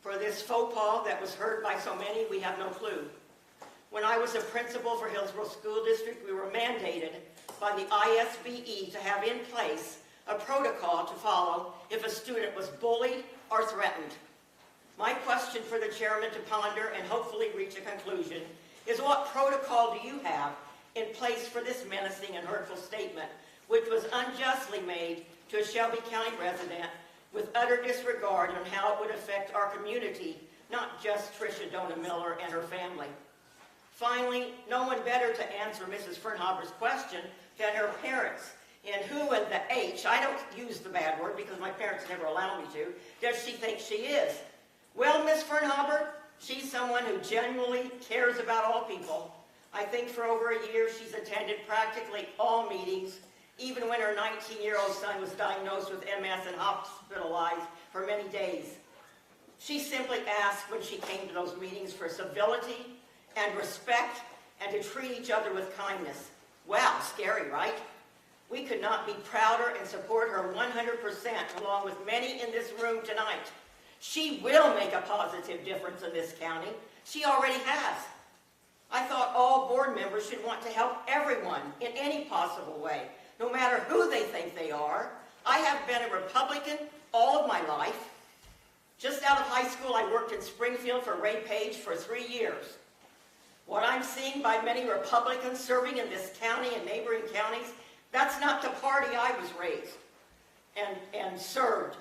for this faux pas that was heard by so many, we have no clue. When I was a principal for Hillsborough School District, we were mandated by the ISBE to have in place a protocol to follow if a student was bullied or threatened. My question for the chairman to ponder and hopefully reach a conclusion is, what protocol do you have in place for this menacing and hurtful statement, which was unjustly made to a Shelby County resident with utter disregard on how it would affect our community, not just Tricia Dona Miller and her family? Finally, no one better to answer Mrs. Fernhaber's question than her parents. And who in the H, I don't use the bad word because my parents never allowed me to, does she think she is? Well, Miss Fernhaber, she's someone who genuinely cares about all people. I think for over a year she's attended practically all meetings, even when her 19-year-old son was diagnosed with MS and hospitalized for many days. She simply asked when she came to those meetings for civility and respect and to treat each other with kindness. Wow, scary, right? We could not be prouder and support her 100% along with many in this room tonight. She will make a positive difference in this county. She already has. I thought all board members should want to help everyone in any possible way, no matter who they think they are. I have been a Republican all of my life. Just out of high school, I worked in Springfield for Ray Page for 3 years. What I'm seeing by many Republicans serving in this county and neighboring counties That's not the party I was raised and served.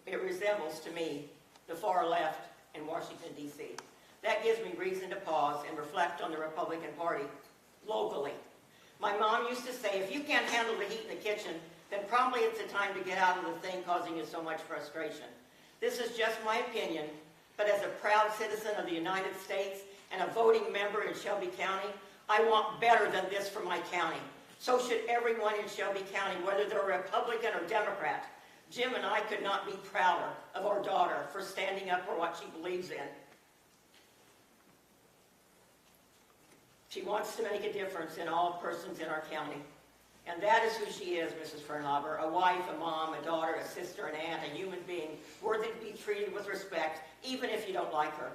It resembles to me the far left in Washington, D.C. That gives me reason to pause and reflect on the Republican Party locally. My mom used to say, if you can't handle the heat in the kitchen, then probably it's the time to get out of the thing causing you so much frustration. This is just my opinion, but as a proud citizen of the United States and a voting member in Shelby County, I want better than this for my county. So should everyone in Shelby County, whether they're Republican or Democrat. Jim and I could not be prouder of our daughter for standing up for what she believes in. She wants to make a difference in all persons in our county. And that is who she is, Mrs. Fernhaber, a wife, a mom, a daughter, a sister, an aunt, a human being, worthy to be treated with respect, even if you don't like her.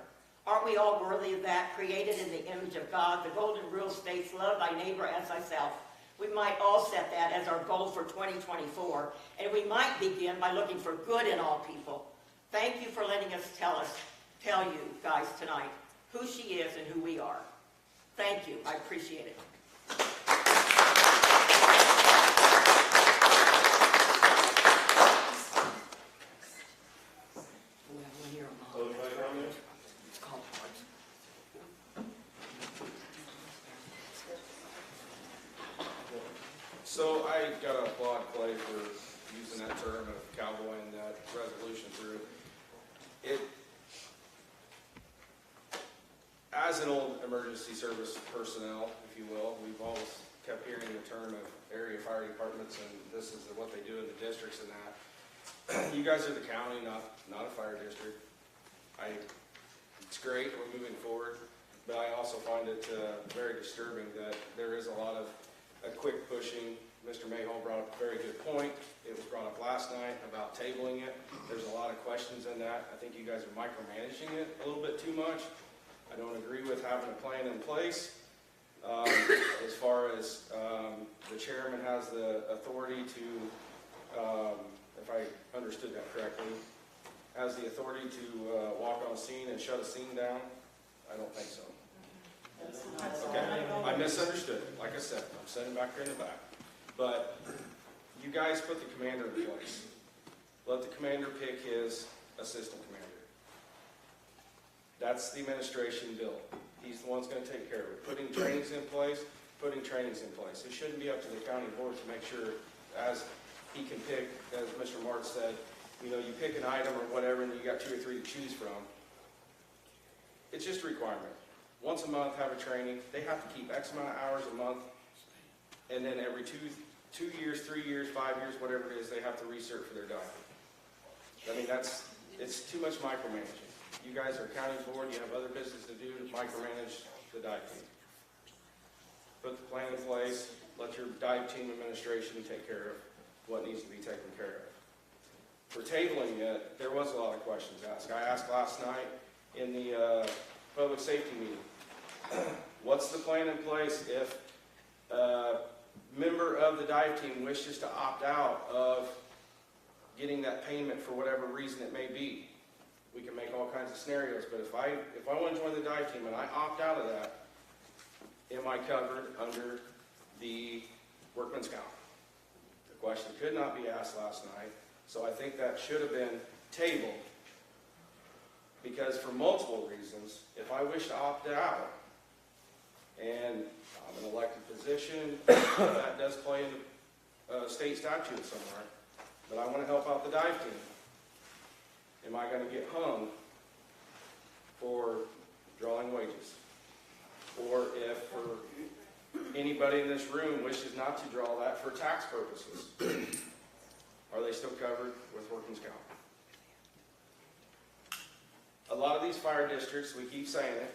Aren't we all worthy of that, created in the image of God? The golden rule states, love thy neighbor as thyself. We might all set that as our goal for 2024, and we might begin by looking for good in all people. Thank you for letting us tell you guys tonight who she is and who we are. Thank you. I appreciate it. So I got to applaud Clay for using that term of cowboy and that resolution through. It, as an old emergency service personnel, if you will, we've always kept hearing the term of area fire departments, and this is what they do in the districts and that. You guys are the county, not a fire district. It's great, we're moving forward, but I also find it very disturbing that there is a lot of a quick pushing. Mr. Mayhall brought up a very good point. It was brought up last night about tabling it. There's a lot of questions in that. I think you guys are micromanaging it a little bit too much. I don't agree with having a plan in place. As far as the chairman has the authority to, if I understood that correctly, has the authority to walk on a scene and shut a scene down. I don't think so. Okay, I misunderstood. Like I said, I'm sitting back here in the back. But you guys put the commander in place. Let the commander pick his assistant commander. That's the administration bill. He's the one that's going to take care of it. Putting trainings in place. It shouldn't be up to the county board to make sure, as he can pick, as Mr. Martz said, you know, you pick an item or whatever and you got 2 or 3 to choose from. It's just a requirement. Once a month, have a training. They have to keep X amount of hours a month, and then every 2 years, 3 years, 5 years, whatever it is, they have to recert for their dive. I mean, it's too much micromanaging. You guys are a county board. You have other business to do to micromanage the dive team. Put the plan in place. Let your dive team administration take care of what needs to be taken care of. For tabling it, there was a lot of questions asked. I asked last night in the public safety meeting, what's the plan in place if a member of the dive team wishes to opt out of getting that payment for whatever reason it may be? We can make all kinds of scenarios, but if I want to join the dive team and I opt out of that, am I covered under the workman's comp? The question could not be asked last night, so I think that should have been tabled. Because for multiple reasons, if I wish to opt out, and I'm an elected position, that does play into state statute somewhere, but I want to help out the dive team. Am I going to get hung for drawing wages? Or if for anybody in this room wishes not to draw that for tax purposes, are they still covered with workman's comp? A lot of these fire districts, we keep saying it,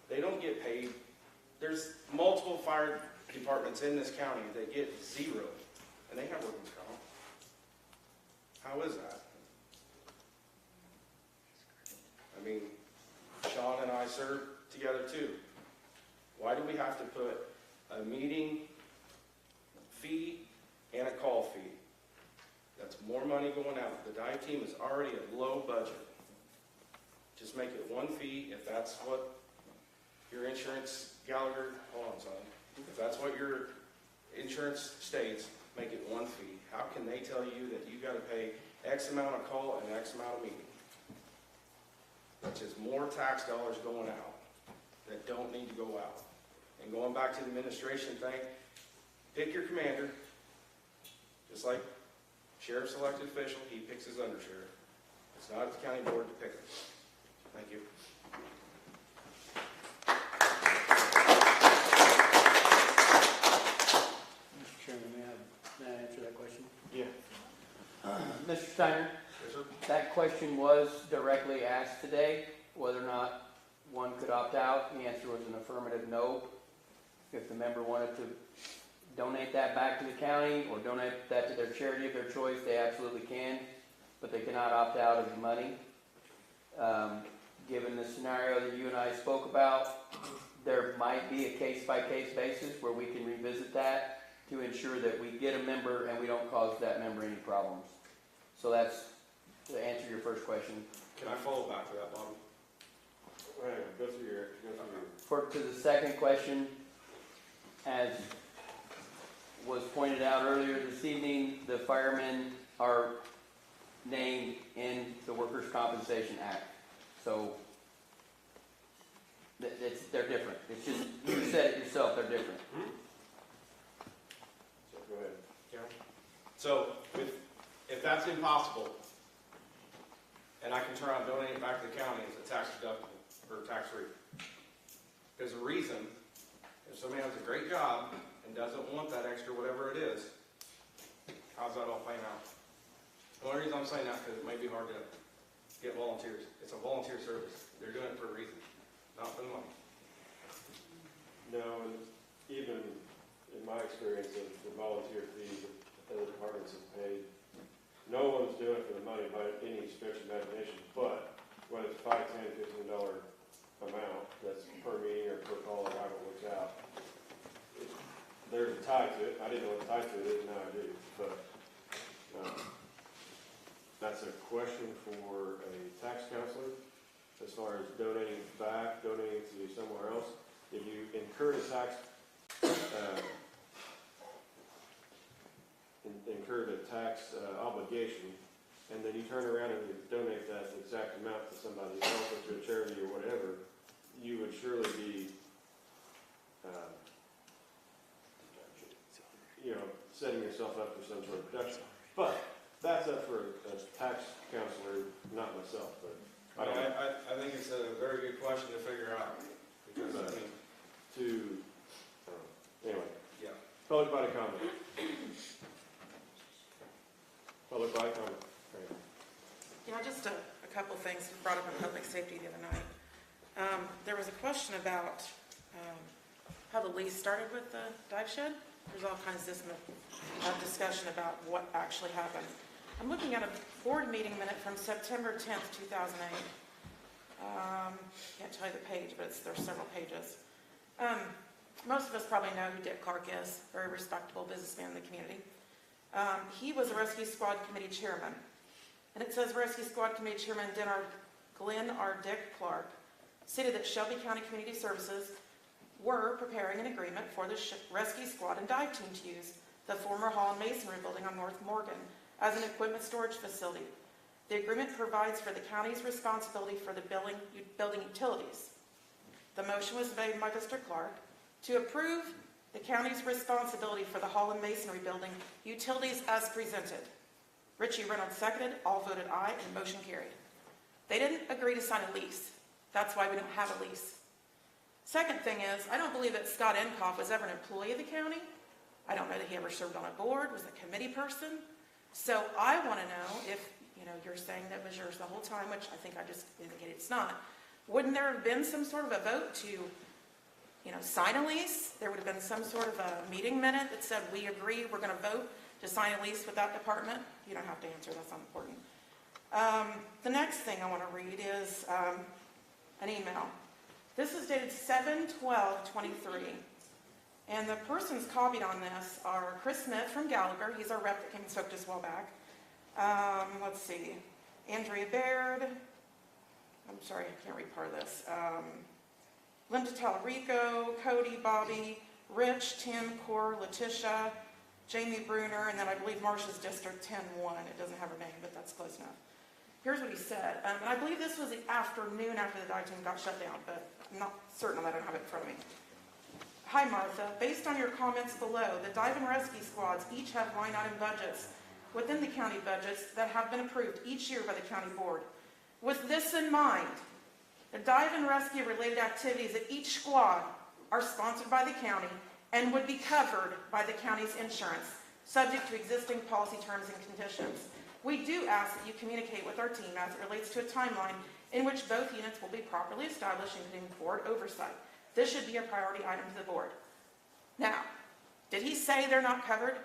they don't get paid. There's multiple fire departments in this county that get zero, and they have workman's comp. How is that? I mean, Sean and I serve together too. Why do we have to put a meeting fee and a call fee? That's more money going out. The dive team is already a low budget. Just make it one fee if that's what your insurance, Gallagher, hold on, son. If that's what your insurance states, make it one fee. How can they tell you that you gotta pay X amount of call and X amount of meeting? That's just more tax dollars going out that don't need to go out. And going back to the administration thing, pick your commander, just like sheriff's elected official, he picks his undersheriff. It's not the county board to pick it. Thank you. Mr. Chairman, may I answer that question? Yeah. Mr. Steiner, Yes, sir. that question was directly asked today, whether or not one could opt out. The answer was an affirmative no. If the member wanted to donate that back to the county or donate that to their charity of their choice, they absolutely can, but they cannot opt out of the money. Given the scenario that you and I spoke about, there might be a case-by-case basis where we can revisit that to ensure that we get a member and we don't cause that member any problems. So that's to answer your first question. Can I follow back to that, Bobby? All right, go through your. To the second question, as was pointed out earlier this evening, the firemen are named in the Workers' Compensation Act. So they're different. It's just, you said it yourself, they're different. So go ahead. Yeah. So if that's impossible, and I can turn around and donate it back to the county as a tax deductible or tax free, there's a reason. If somebody has a great job and doesn't want that extra whatever it is, how's that all playing out? The only reason I'm saying that is because it may be hard to get volunteers. It's a volunteer service. They're doing it for a reason, not for the money. No, and even in my experience of the volunteer fees that other departments have paid, no one's doing it for the money by any stretch of imagination, but whether it's $5, $10, $15 amount, that's per meeting or per call or however it works out, there's a tie to it. I didn't know what the tie to it is, now I do, but that's a question for a tax counselor as far as donating back, donating to somewhere else. If you incur the tax, obligation, and then you turn around and you donate that exact amount to somebody else or to a charity or whatever, you would surely be, setting yourself up for some sort of deduction. But that's up for a tax counselor, not myself, but I don't know. I think it's a very good question to figure out, because I mean, anyway. Yeah. Public body comment. Public body comment. Right. Yeah, just a couple things brought up in public safety the other night. There was a question about how the lease started with the dive shed. There's all kinds of discussion about what actually happened. I'm looking at a board meeting minute from September 10th, 2008. Can't tell you the page, but there's several pages. Most of us probably know who Dick Clark is, very respectable businessman in the community. He was a Rescue Squad Committee chairman. And it says Rescue Squad Committee Chairman Glenn R. Dick Clark stated that Shelby County Community Services were preparing an agreement for the Rescue Squad and dive team to use the former Hall and Masonry building on North Morgan as an equipment storage facility. The agreement provides for the county's responsibility for the building utilities. The motion was made by Mr. Clark to approve the county's responsibility for the Hall and Masonry building utilities as presented. Richie Reynolds seconded, all voted aye, and motion carried. They didn't agree to sign a lease. That's why we don't have a lease. Second thing is, I don't believe that Scott Enkoff was ever an employee of the county. I don't know that he ever served on a board, was a committee person. So I want to know if, you're saying that was yours the whole time, which I think I just indicated it's not. Wouldn't there have been some sort of a vote to, sign a lease? There would have been some sort of a meeting minute that said, we agree, we're going to vote to sign a lease with that department. You don't have to answer, that's not important. The next thing I want to read is an email. This is dated 7/12/23. And the persons copied on this are Chris Smith from Gallagher. He's our rep that came and spoke to us a while back. Let's see. Andrea Baird. I'm sorry, I can't read part of this. Linda Talarico, Cody, Bobby, Rich, Tim, Cor, Letitia, Jamie Bruner, and then I believe Marcia's District 10-1. It doesn't have her name, but that's close enough. Here's what he said, and I believe this was the afternoon after the dive team got shut down, but I'm not certain of that. I don't have it in front of me. Hi, Martha. Based on your comments below, the dive and rescue squads each have line item budgets within the county budgets that have been approved each year by the county board. With this in mind, the dive and rescue related activities at each squad are sponsored by the county and would be covered by the county's insurance, subject to existing policy terms and conditions. We do ask that you communicate with our team as it relates to a timeline in which both units will be properly established, including board oversight. This should be a priority item to the board. Now, did he say they're not covered?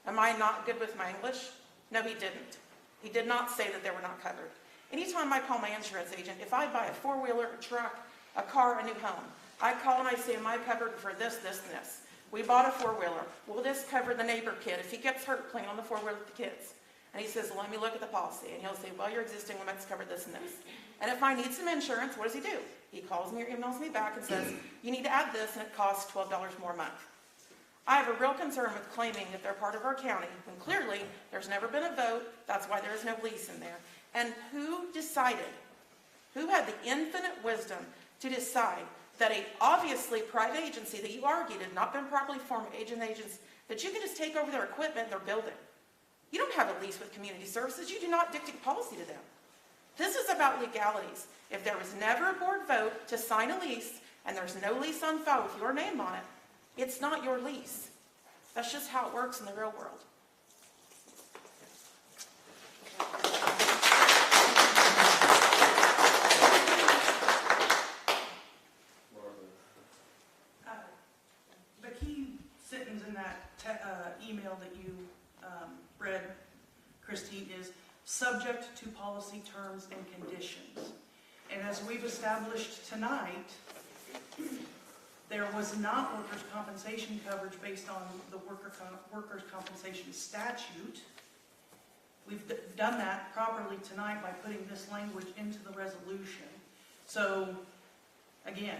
Am I not good with my English? No, he didn't. He did not say that they were not covered. Anytime I call my insurance agent, if I buy a four-wheeler, a truck, a car, a new home, I call and I say, am I covered for this, this, and this? We bought a four-wheeler. Will this cover the neighbor kid if he gets hurt playing on the four-wheeler with the kids? And he says, well, let me look at the policy. And he'll say, well, your existing limits cover this and this. And if I need some insurance, what does he do? He calls me or emails me back and says, you need to add this, and it costs $12 more a month. I have a real concern with claiming that they're part of our county, when clearly there's never been a vote. That's why there is no lease in there. And who decided, who had the infinite wisdom to decide that a obviously private agency that you argued had not been properly formed agents, that you can just take over their equipment, their building? You don't have a lease with community services. You do not dictate policy to them. This is about legalities. If there was never a board vote to sign a lease and there's no lease on file with your name on it, it's not your lease. That's just how it works in the real world. The key sentence in that email that you read, Christine, is subject to policy terms and conditions. And as we've established tonight, there was not workers' compensation coverage based on the workers' compensation statute. We've done that properly tonight by putting this language into the resolution. So, again,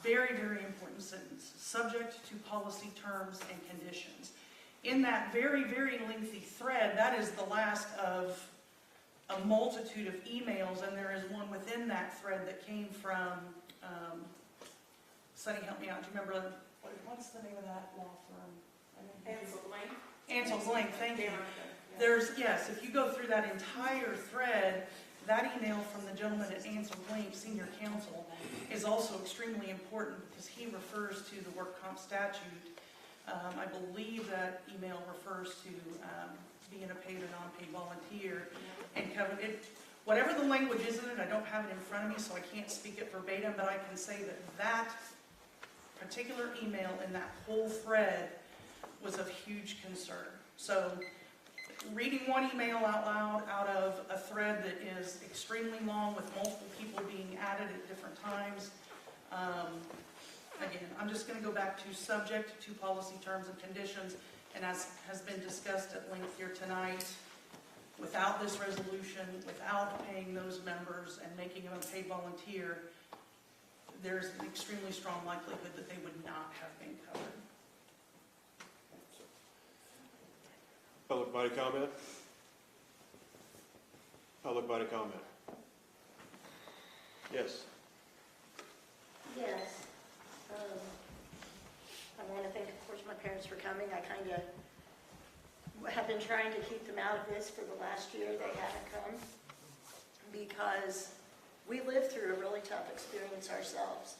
very, very important sentence. Subject to policy terms and conditions. In that very, very lengthy thread, that is the last of a multitude of emails, and there is one within that thread that came from, Sonny, help me out. Do you remember, what's the name of that law firm? Ansel Lane, thank you. There's, yes, if you go through that entire thread, that email from the gentleman at Ansel Lane, Senior Counsel, is also extremely important because he refers to the work comp statute. I believe that email refers to being a paid or non-paid volunteer, and cover it. Whatever the language is in it, I don't have it in front of me, so I can't speak it verbatim, but I can say that that particular email in that whole thread was of huge concern. So, reading one email out loud out of a thread that is extremely long with multiple people being added at different times, again, I'm just going to go back to subject to policy terms and conditions, and as has been discussed at length here tonight, without this resolution, without paying those members and making them a paid volunteer, there's an extremely strong likelihood that they would not have been covered. Public body comment? Public body comment? Yes. Yes. I want to thank, of course, my parents for coming. I kind of have been trying to keep them out of this for the last year. They haven't come because we lived through a really tough experience ourselves,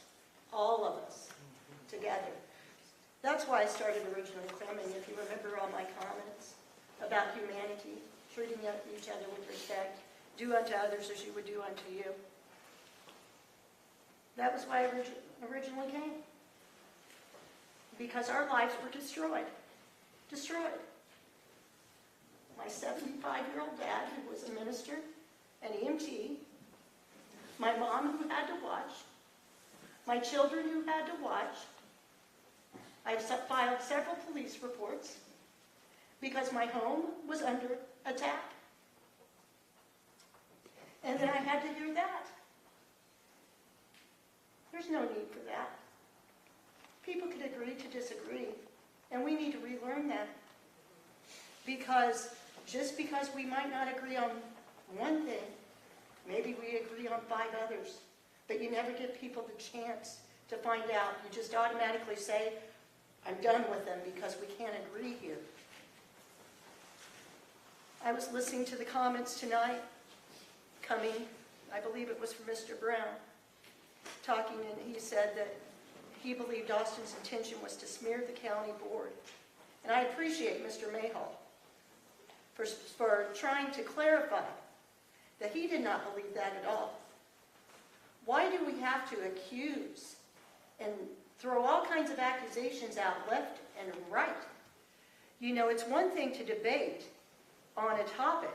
all of us, together. That's why I started originally coming, if you remember all my comments about humanity, treating each other with respect, do unto others as you would do unto you. That was why I originally came. Because our lives were destroyed. Destroyed. My 75-year-old dad, who was a minister, an EMT, my mom who had to watch, my children who had to watch. I've filed several police reports because my home was under attack. And then I had to hear that. There's no need for that. People could agree to disagree, and we need to relearn that. Because just because we might not agree on one thing, maybe we agree on 5 others. But you never give people the chance to find out. You just automatically say, I'm done with them because we can't agree here. I was listening to the comments tonight, I believe it was from Mr. Brown, talking, and he said that he believed Austin's intention was to smear the county board. And I appreciate Mr. Mayhall for trying to clarify that he did not believe that at all. Why do we have to accuse and throw all kinds of accusations out left and right? You know, it's one thing to debate on a topic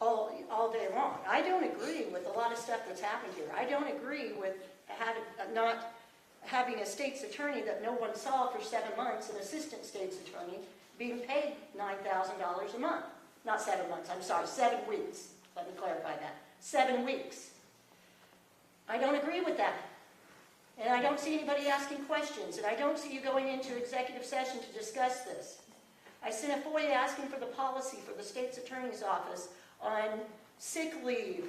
all day long. I don't agree with a lot of stuff that's happened here. I don't agree with not having a state's attorney that no one saw for 7 months, an assistant state's attorney, being paid $9,000 a month. Not 7 months, I'm sorry, 7 weeks. Let me clarify that. 7 weeks. I don't agree with that. And I don't see anybody asking questions, and I don't see you going into executive session to discuss this. I sent a FOIA asking for the policy for the state's attorney's office on sick leave,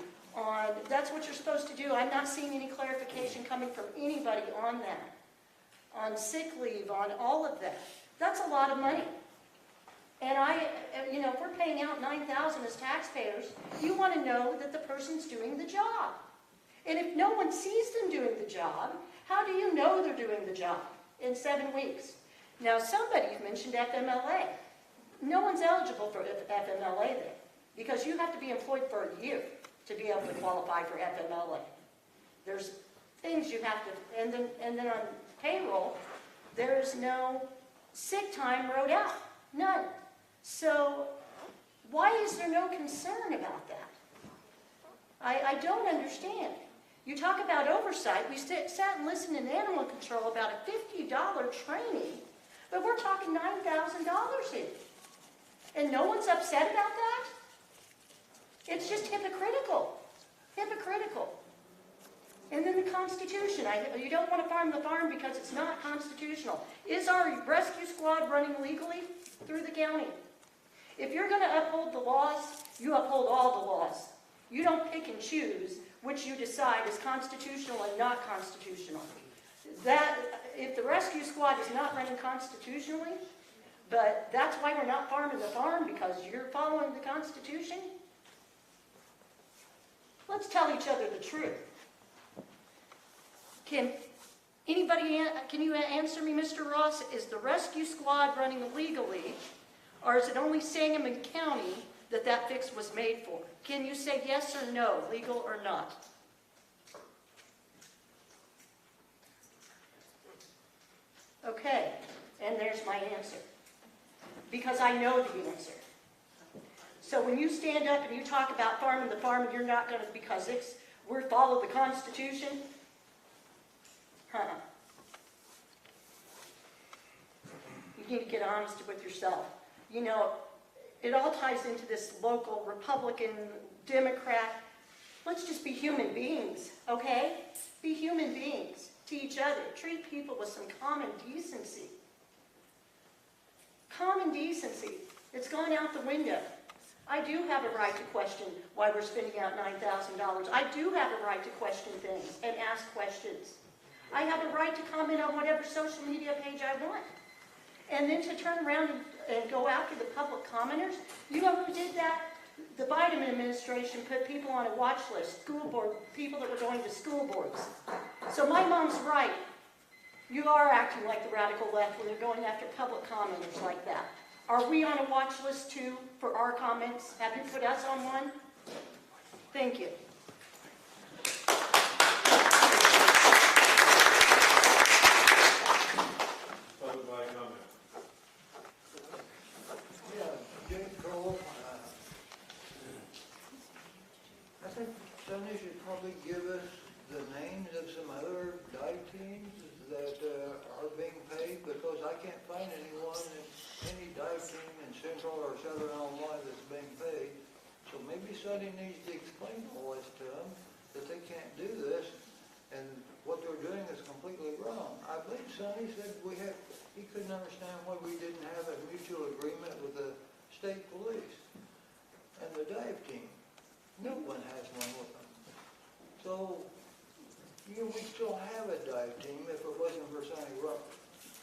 that's what you're supposed to do. I'm not seeing any clarification coming from anybody on that. On sick leave, on all of that. That's a lot of money. And if we're paying out $9,000 as taxpayers, you want to know that the person's doing the job. And if no one sees them doing the job, how do you know they're doing the job in 7 weeks? Now, somebody mentioned FMLA. No one's eligible for FMLA there because you have to be employed for a year to be able to qualify for FMLA. There's things you have to, and then on payroll, there is no sick time wrote out. None. So why is there no concern about that? I don't understand. You talk about oversight. We sat and listened in animal control about a $50 training, but we're talking $9,000 here. And no one's upset about that? It's just hypocritical. Hypocritical. And then the Constitution. You don't want to farm the farm because it's not constitutional. Is our rescue squad running legally through the county? If you're going to uphold the laws, you uphold all the laws. You don't pick and choose which you decide is constitutional and not constitutional. If the rescue squad is not running constitutionally, but that's why we're not farming the farm, because you're following the Constitution, let's tell each other the truth. Can you answer me, Mr. Ross? Is the rescue squad running legally, or is it only Sangamon County that fix was made for? Can you say yes or no, legal or not? Okay, and there's my answer. Because I know the answer. So when you stand up and you talk about farming the farm, you're not going to, because we're follow the Constitution. You need to get honest with yourself. You know, it all ties into this local Republican, Democrat. Let's just be human beings, okay? Be human beings to each other. Treat people with some common decency. Common decency. It's gone out the window. I do have a right to question why we're spending out $9,000. I do have a right to question things and ask questions. I have a right to comment on whatever social media page I want. And then to turn around and go after the public commenters. You know who did that? The Biden administration put people on a watch list, school board, people that were going to school boards. So my mom's right. You are acting like the radical left when you're going after public commenters like that. Are we on a watch list too for our comments? Have you put us on one? Thank you. Public comment. Yeah, Jim Cole. I think Sonny should probably give us the names of some other dive teams that are being paid, because I can't find anyone in any dive team in Central or Southern Illinois that's being paid. So maybe Sonny needs to explain all this to them, that they can't do this, and what they're doing Sonny said he couldn't understand why we didn't have a mutual agreement with the state police and the dive team. No one has one with them. So, we still have a dive team if it wasn't for Sonny Rock.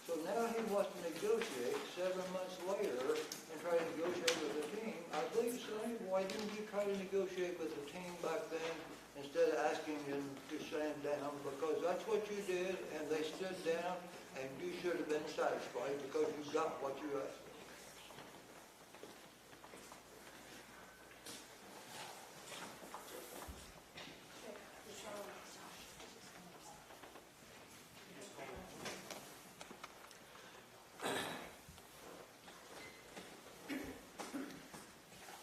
So now he wants to negotiate 7 months later and try to negotiate with the team. I believe, Sonny, why didn't you try to negotiate with the team back then instead of asking them to stand down? Because that's what you did, and they stood down, and you should have been satisfied because you got what you asked for.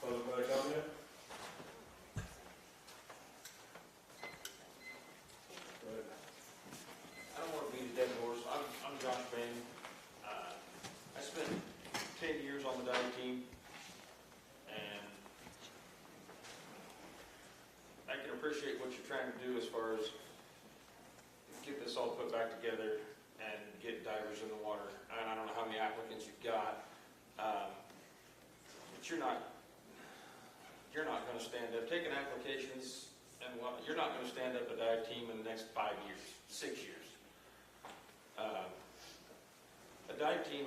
Public comment? Go ahead. I don't want to beat a dead horse. I'm Josh Bain. I spent 10 years on the diving team, and I can appreciate what you're trying to do as far as get this all put back together and get divers in the water. And I don't know how many applicants you've got, but you're not going to stand up. Taking applications, and you're not going to stand up a dive team in the next 5 years, 6 years. A dive team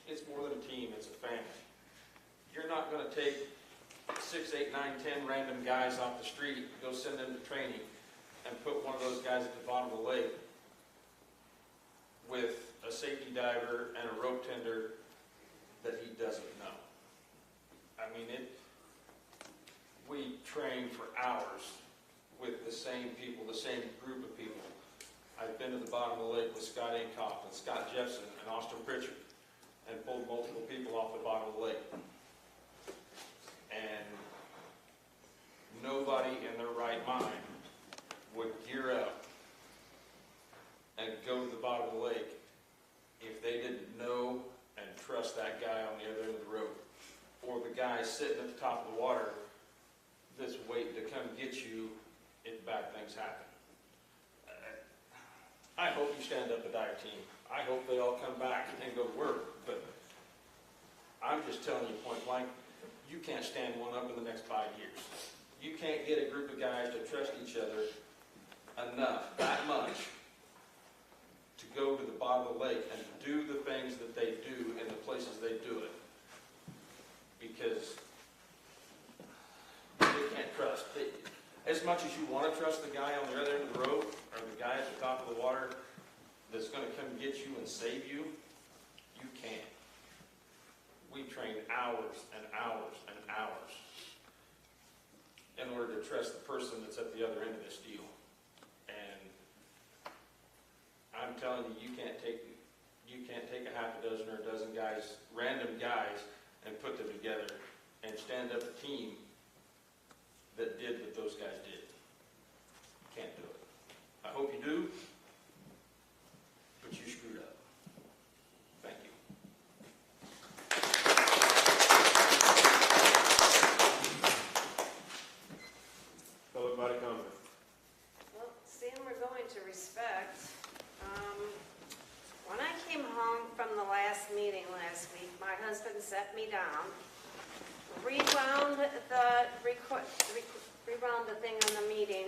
it's more than a team, it's a family. You're not going to take 6, 8, 9, 10 random guys off the street, go send them to training, and put one of those guys at the bottom of the lake with a safety diver and a rope tender that he doesn't know. I mean, we train for hours with the same people, the same group of people. I've been to the bottom of the lake with Scott Inkoff and Scott Jepson and Austin Pritchard and pulled multiple people off the bottom of the lake. And nobody in their right mind would gear up and go to the bottom of the lake if they didn't know and trust that guy on the other end of the rope, or the guy sitting at the top of the water that's waiting to come get you if bad things happen. I hope you stand up a dive team. I hope they all come back and go to work, but I'm just telling you point blank, you can't stand one up in the next 5 years. You can't get a group of guys to trust each other enough, that much, to go to the bottom of the lake and do the things that they do in the places they do it. Because they can't trust. As much as you want to trust the guy on the other end of the rope, or the guy at the top of the water that's going to come get you and save you, you can't. We train hours and hours and hours in order to trust the person that's at the other end of this deal. And I'm telling you, you can't take a half a dozen or a dozen guys, random guys, and put them together and stand up a team that did what those guys did. Can't do it. I hope you do, but you screwed up. Thank you. Public body comment. Well, seeing we're going to respect, when I came home from the last meeting last week, my husband set me down, rewound the thing on the meeting,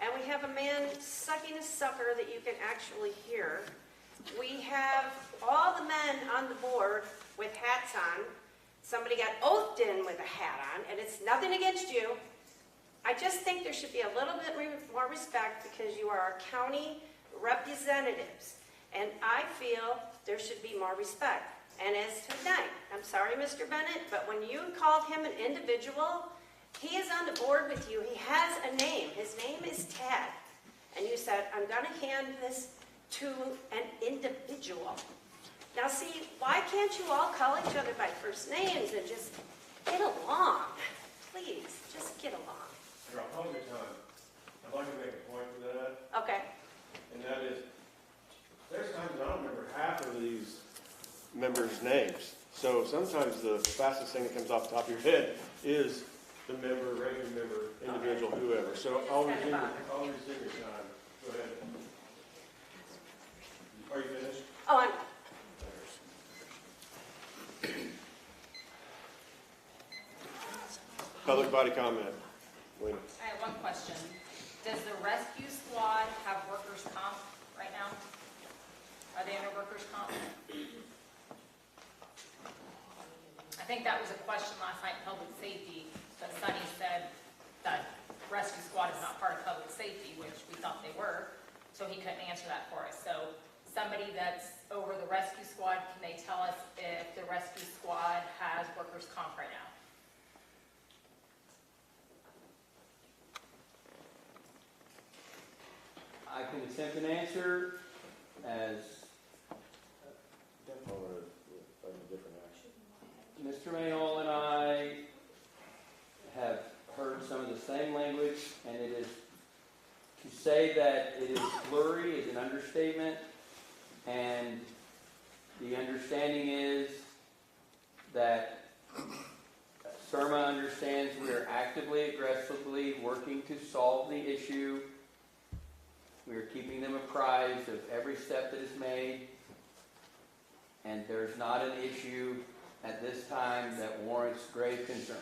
and we have a man sucking a sucker that you can actually hear. We have all the men on the board with hats on. Somebody got oathed in with a hat on, and it's nothing against you. I just think there should be a little bit more respect because you are our county representatives. And I feel there should be more respect. And as tonight, I'm sorry, Mr. Bennett, but when you called him an individual, he is on the board with you. He has a name. His name is Tad. And you said, I'm going to hand this to an individual. Now see, why can't you all call each other by first names and just get along? Please, just get along. You're on your time. I'd like to make a point for that, Okay. and that is, there's times I don't remember half of these members' names. So sometimes the fastest thing that comes off the top of your head is the member, ranking member, individual, whoever. So always in your time. Go ahead. Public body comment. Wait. I have one question. Does the rescue squad have workers' comp right now? Are they under workers' comp? I think that was a question last night in public safety, that Sunny said that rescue squad is not part of public safety, which we thought they were, so he couldn't answer that for us. So somebody that's over the rescue squad, can they tell us if the rescue squad has workers' comp right now? I can attempt an answer as Mr. Mayall and I have heard some of the same language, and it is, to say that it is blurry is an understatement, and the understanding is that SERMA understands we are actively, aggressively working to solve the issue. We are keeping them apprised of every step that is made, and there's not an issue at this time that warrants grave concern.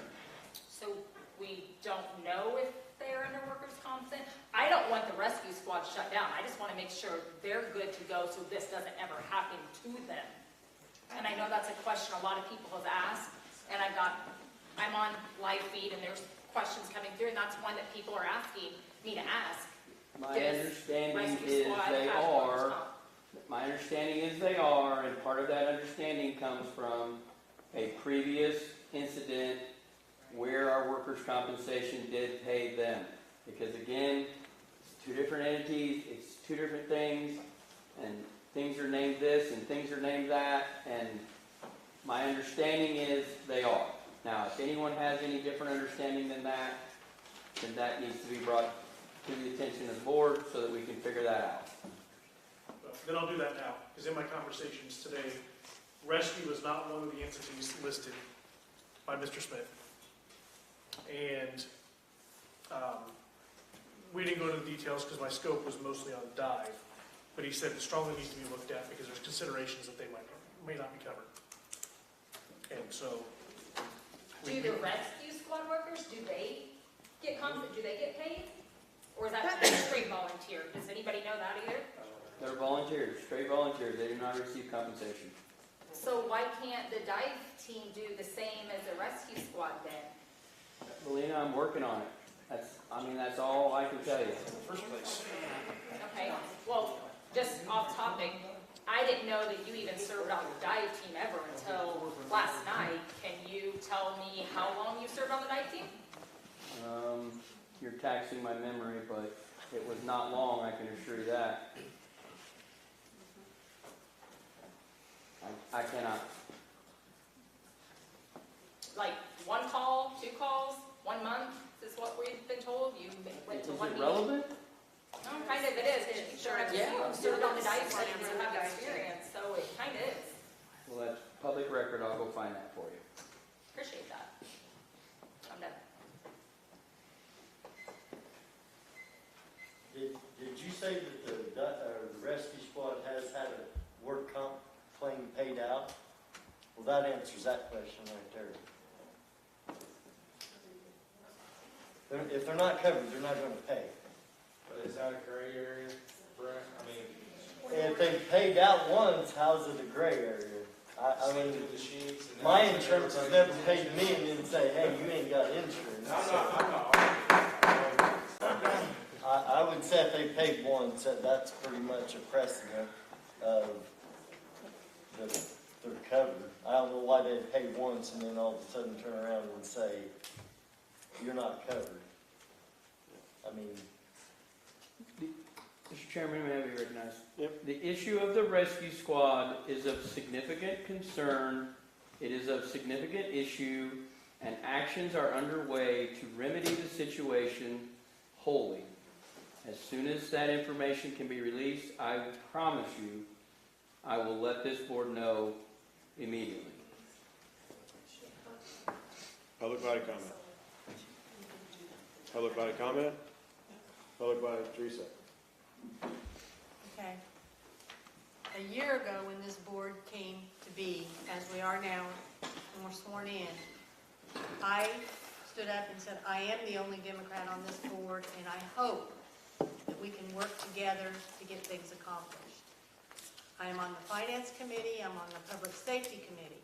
So we don't know if they're under workers' comp then? I don't want the rescue squad shut down. I just want to make sure they're good to go so this doesn't ever happen to them. And I know that's a question a lot of people have asked, and I'm on live feed and there's questions coming through, and that's one that people are asking me to ask. My Does understanding rescue is squad they have workers' are. comp? My understanding is they are, and part of that understanding comes from a previous incident where our workers' compensation did pay them. Because again, it's two different entities, it's two different things, and things are named this and things are named that, and my understanding is they are. Now, if anyone has any different understanding than that, then that needs to be brought to the attention of the board so that we can figure that out. Well, then I'll do that now, because in my conversations today, rescue was not one of the entities listed by Mr. Smith. And we didn't go into the details because my scope was mostly on dive, but he said it strongly needs to be looked at because there's considerations that they may not be covered. And so. Do the rescue squad workers, do they get paid? Or is that straight volunteer? Does anybody know that either? They're volunteers, straight volunteers. They do not receive compensation. So why can't the dive team do the same as the rescue squad then? Belina, I'm working on it. That's all I can tell you. In the first place. Okay, well, just off topic, I didn't know that you even served on the dive team ever until last night. Can you tell me how long you served on the dive team? You're taxing my memory, but it was not long, I can assure you that. I cannot. Like 1 call, 2 calls, 1 month is what we've been told? You went to 1 Is it meeting? relevant? No, kind of it is. You served on the dive team, you have experience, so it kind of is. Well, that's public record. I'll go find that for you. Appreciate that. I'm done. Did you say that the rescue squad has had a work comp claim paid out? Well, that answers that question right there. If they're not covered, they're not going to pay. But is that a gray area, Brett? I mean, If they paid out once, how's it a gray area? I mean, my insurance has never paid me and didn't say, hey, you ain't got insurance. I'm not. I would say if they paid once, that's pretty much a precedent of that they're covered. I don't know why they'd pay once and then all of a sudden turn around and say, you're not covered. I mean. Mr. Chairman, may I be recognized? Yep. The issue of the rescue squad is of significant concern. It is of significant issue, and actions are underway to remedy the situation wholly. As soon as that information can be released, I promise you, I will let this board know immediately. Public body comment. Public body comment. Public body, Teresa. Okay. A year ago, when this board came to be, as we are now, and we're sworn in, I stood up and said, I am the only Democrat on this board, and I hope that we can work together to get things accomplished. I am on the Finance Committee, I'm on the Public Safety Committee.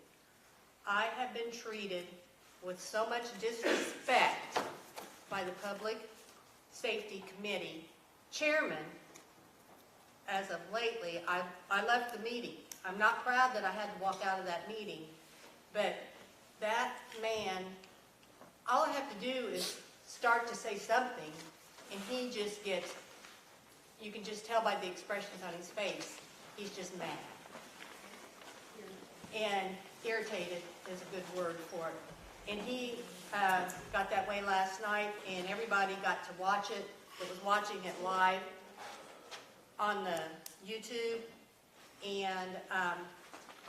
I have been treated with so much disrespect by the Public Safety Committee chairman as of lately. I left the meeting. I'm not proud that I had to walk out of that meeting, but that man, all I have to do is start to say something, and he just gets, you can just tell by the expressions on his face, he's just mad. And irritated is a good word for it. And he got that way last night, and everybody got to watch it that was watching it live on the YouTube. And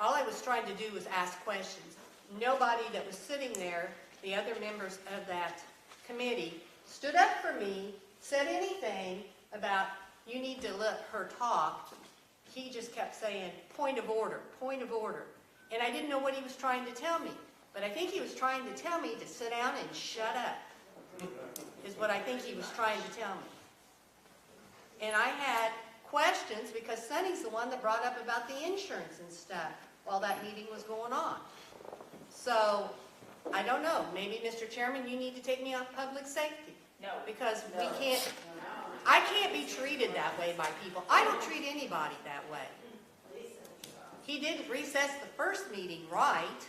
all I was trying to do was ask questions. Nobody that was sitting there, the other members of that committee, stood up for me, said anything about, you need to let her talk. He just kept saying, point of order, point of order. And I didn't know what he was trying to tell me. But I think he was trying to tell me to sit down and shut up, is what I think he was trying to tell me. And I had questions because Sonny's the one that brought up about the insurance and stuff while that meeting was going on. So, I don't know, maybe Mr. Chairman, you need to take me off public safety. No. Because we can't, I can't be treated that way by people. I don't treat anybody that way. He didn't recess the first meeting right,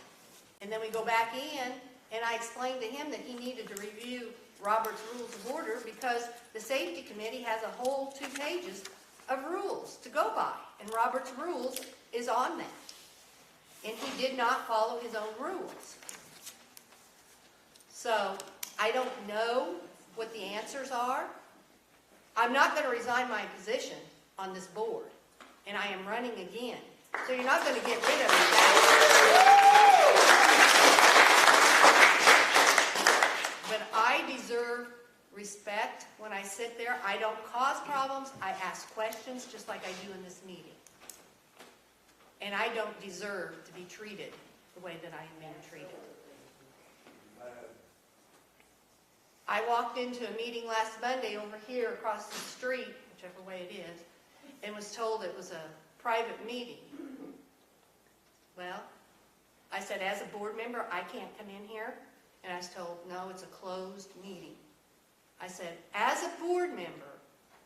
and then we go back in, and I explained to him that he needed to review Robert's Rules of Order because the Safety Committee has a whole 2 pages of rules to go by, and Robert's Rules is on that. And he did not follow his own rules. So, I don't know what the answers are. I'm not going to resign my position on this board, and I am running again. So you're not going to get rid of me But I deserve respect when I sit there. I don't cause problems. I ask questions just like I do in this meeting. And I don't deserve to be treated the way that I am being treated. I walked into a meeting last Monday over here across the street, whichever way it is, and was told it was a private meeting. Well, I said, as a board member, I can't come in here. And I was told, no, it's a closed meeting. I said, as a board member,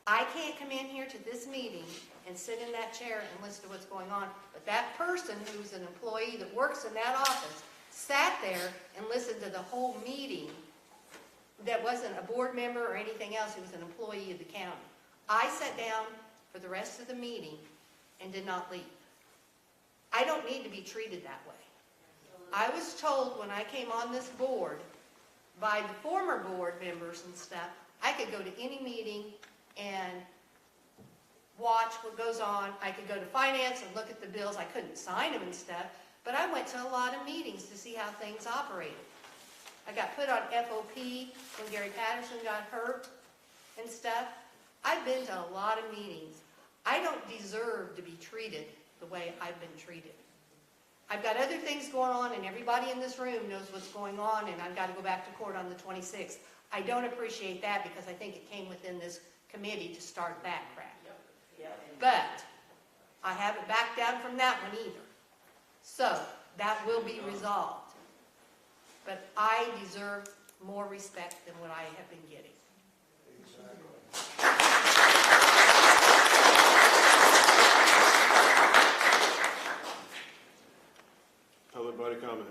I can't come in here to this meeting and sit in that chair and listen to what's going on. But that person who's an employee that works in that office sat there and listened to the whole meeting that wasn't a board member or anything else. He was an employee of the county. I sat down for the rest of the meeting and did not leave. I don't need to be treated that way. I was told when I came on this board by the former board members and stuff, I could go to any meeting and watch what goes on. I could go to finance and look at the bills. I couldn't sign them and stuff, but I went to a lot of meetings to see how things operated. I got put on FOP when Gary Patterson got hurt and stuff. I've been to a lot of meetings. I don't deserve to be treated the way I've been treated. I've got other things going on, and everybody in this room knows what's going on, and I've got to go back to court on the 26th. I don't appreciate that because I think it came within this committee to start that crap. But I haven't backed down from that one either. So that will be resolved. But I deserve more respect than what I have been getting. Public body comment.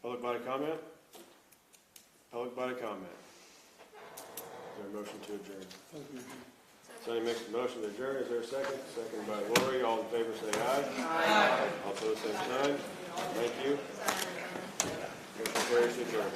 Public body comment? Public body comment. Is there a motion to adjourn? Sonny makes a motion to adjourn. Is there a second? Second by Lori. All in favor say aye. Aye. All opposed, same sign. Thank you. Motion carries to adjourn.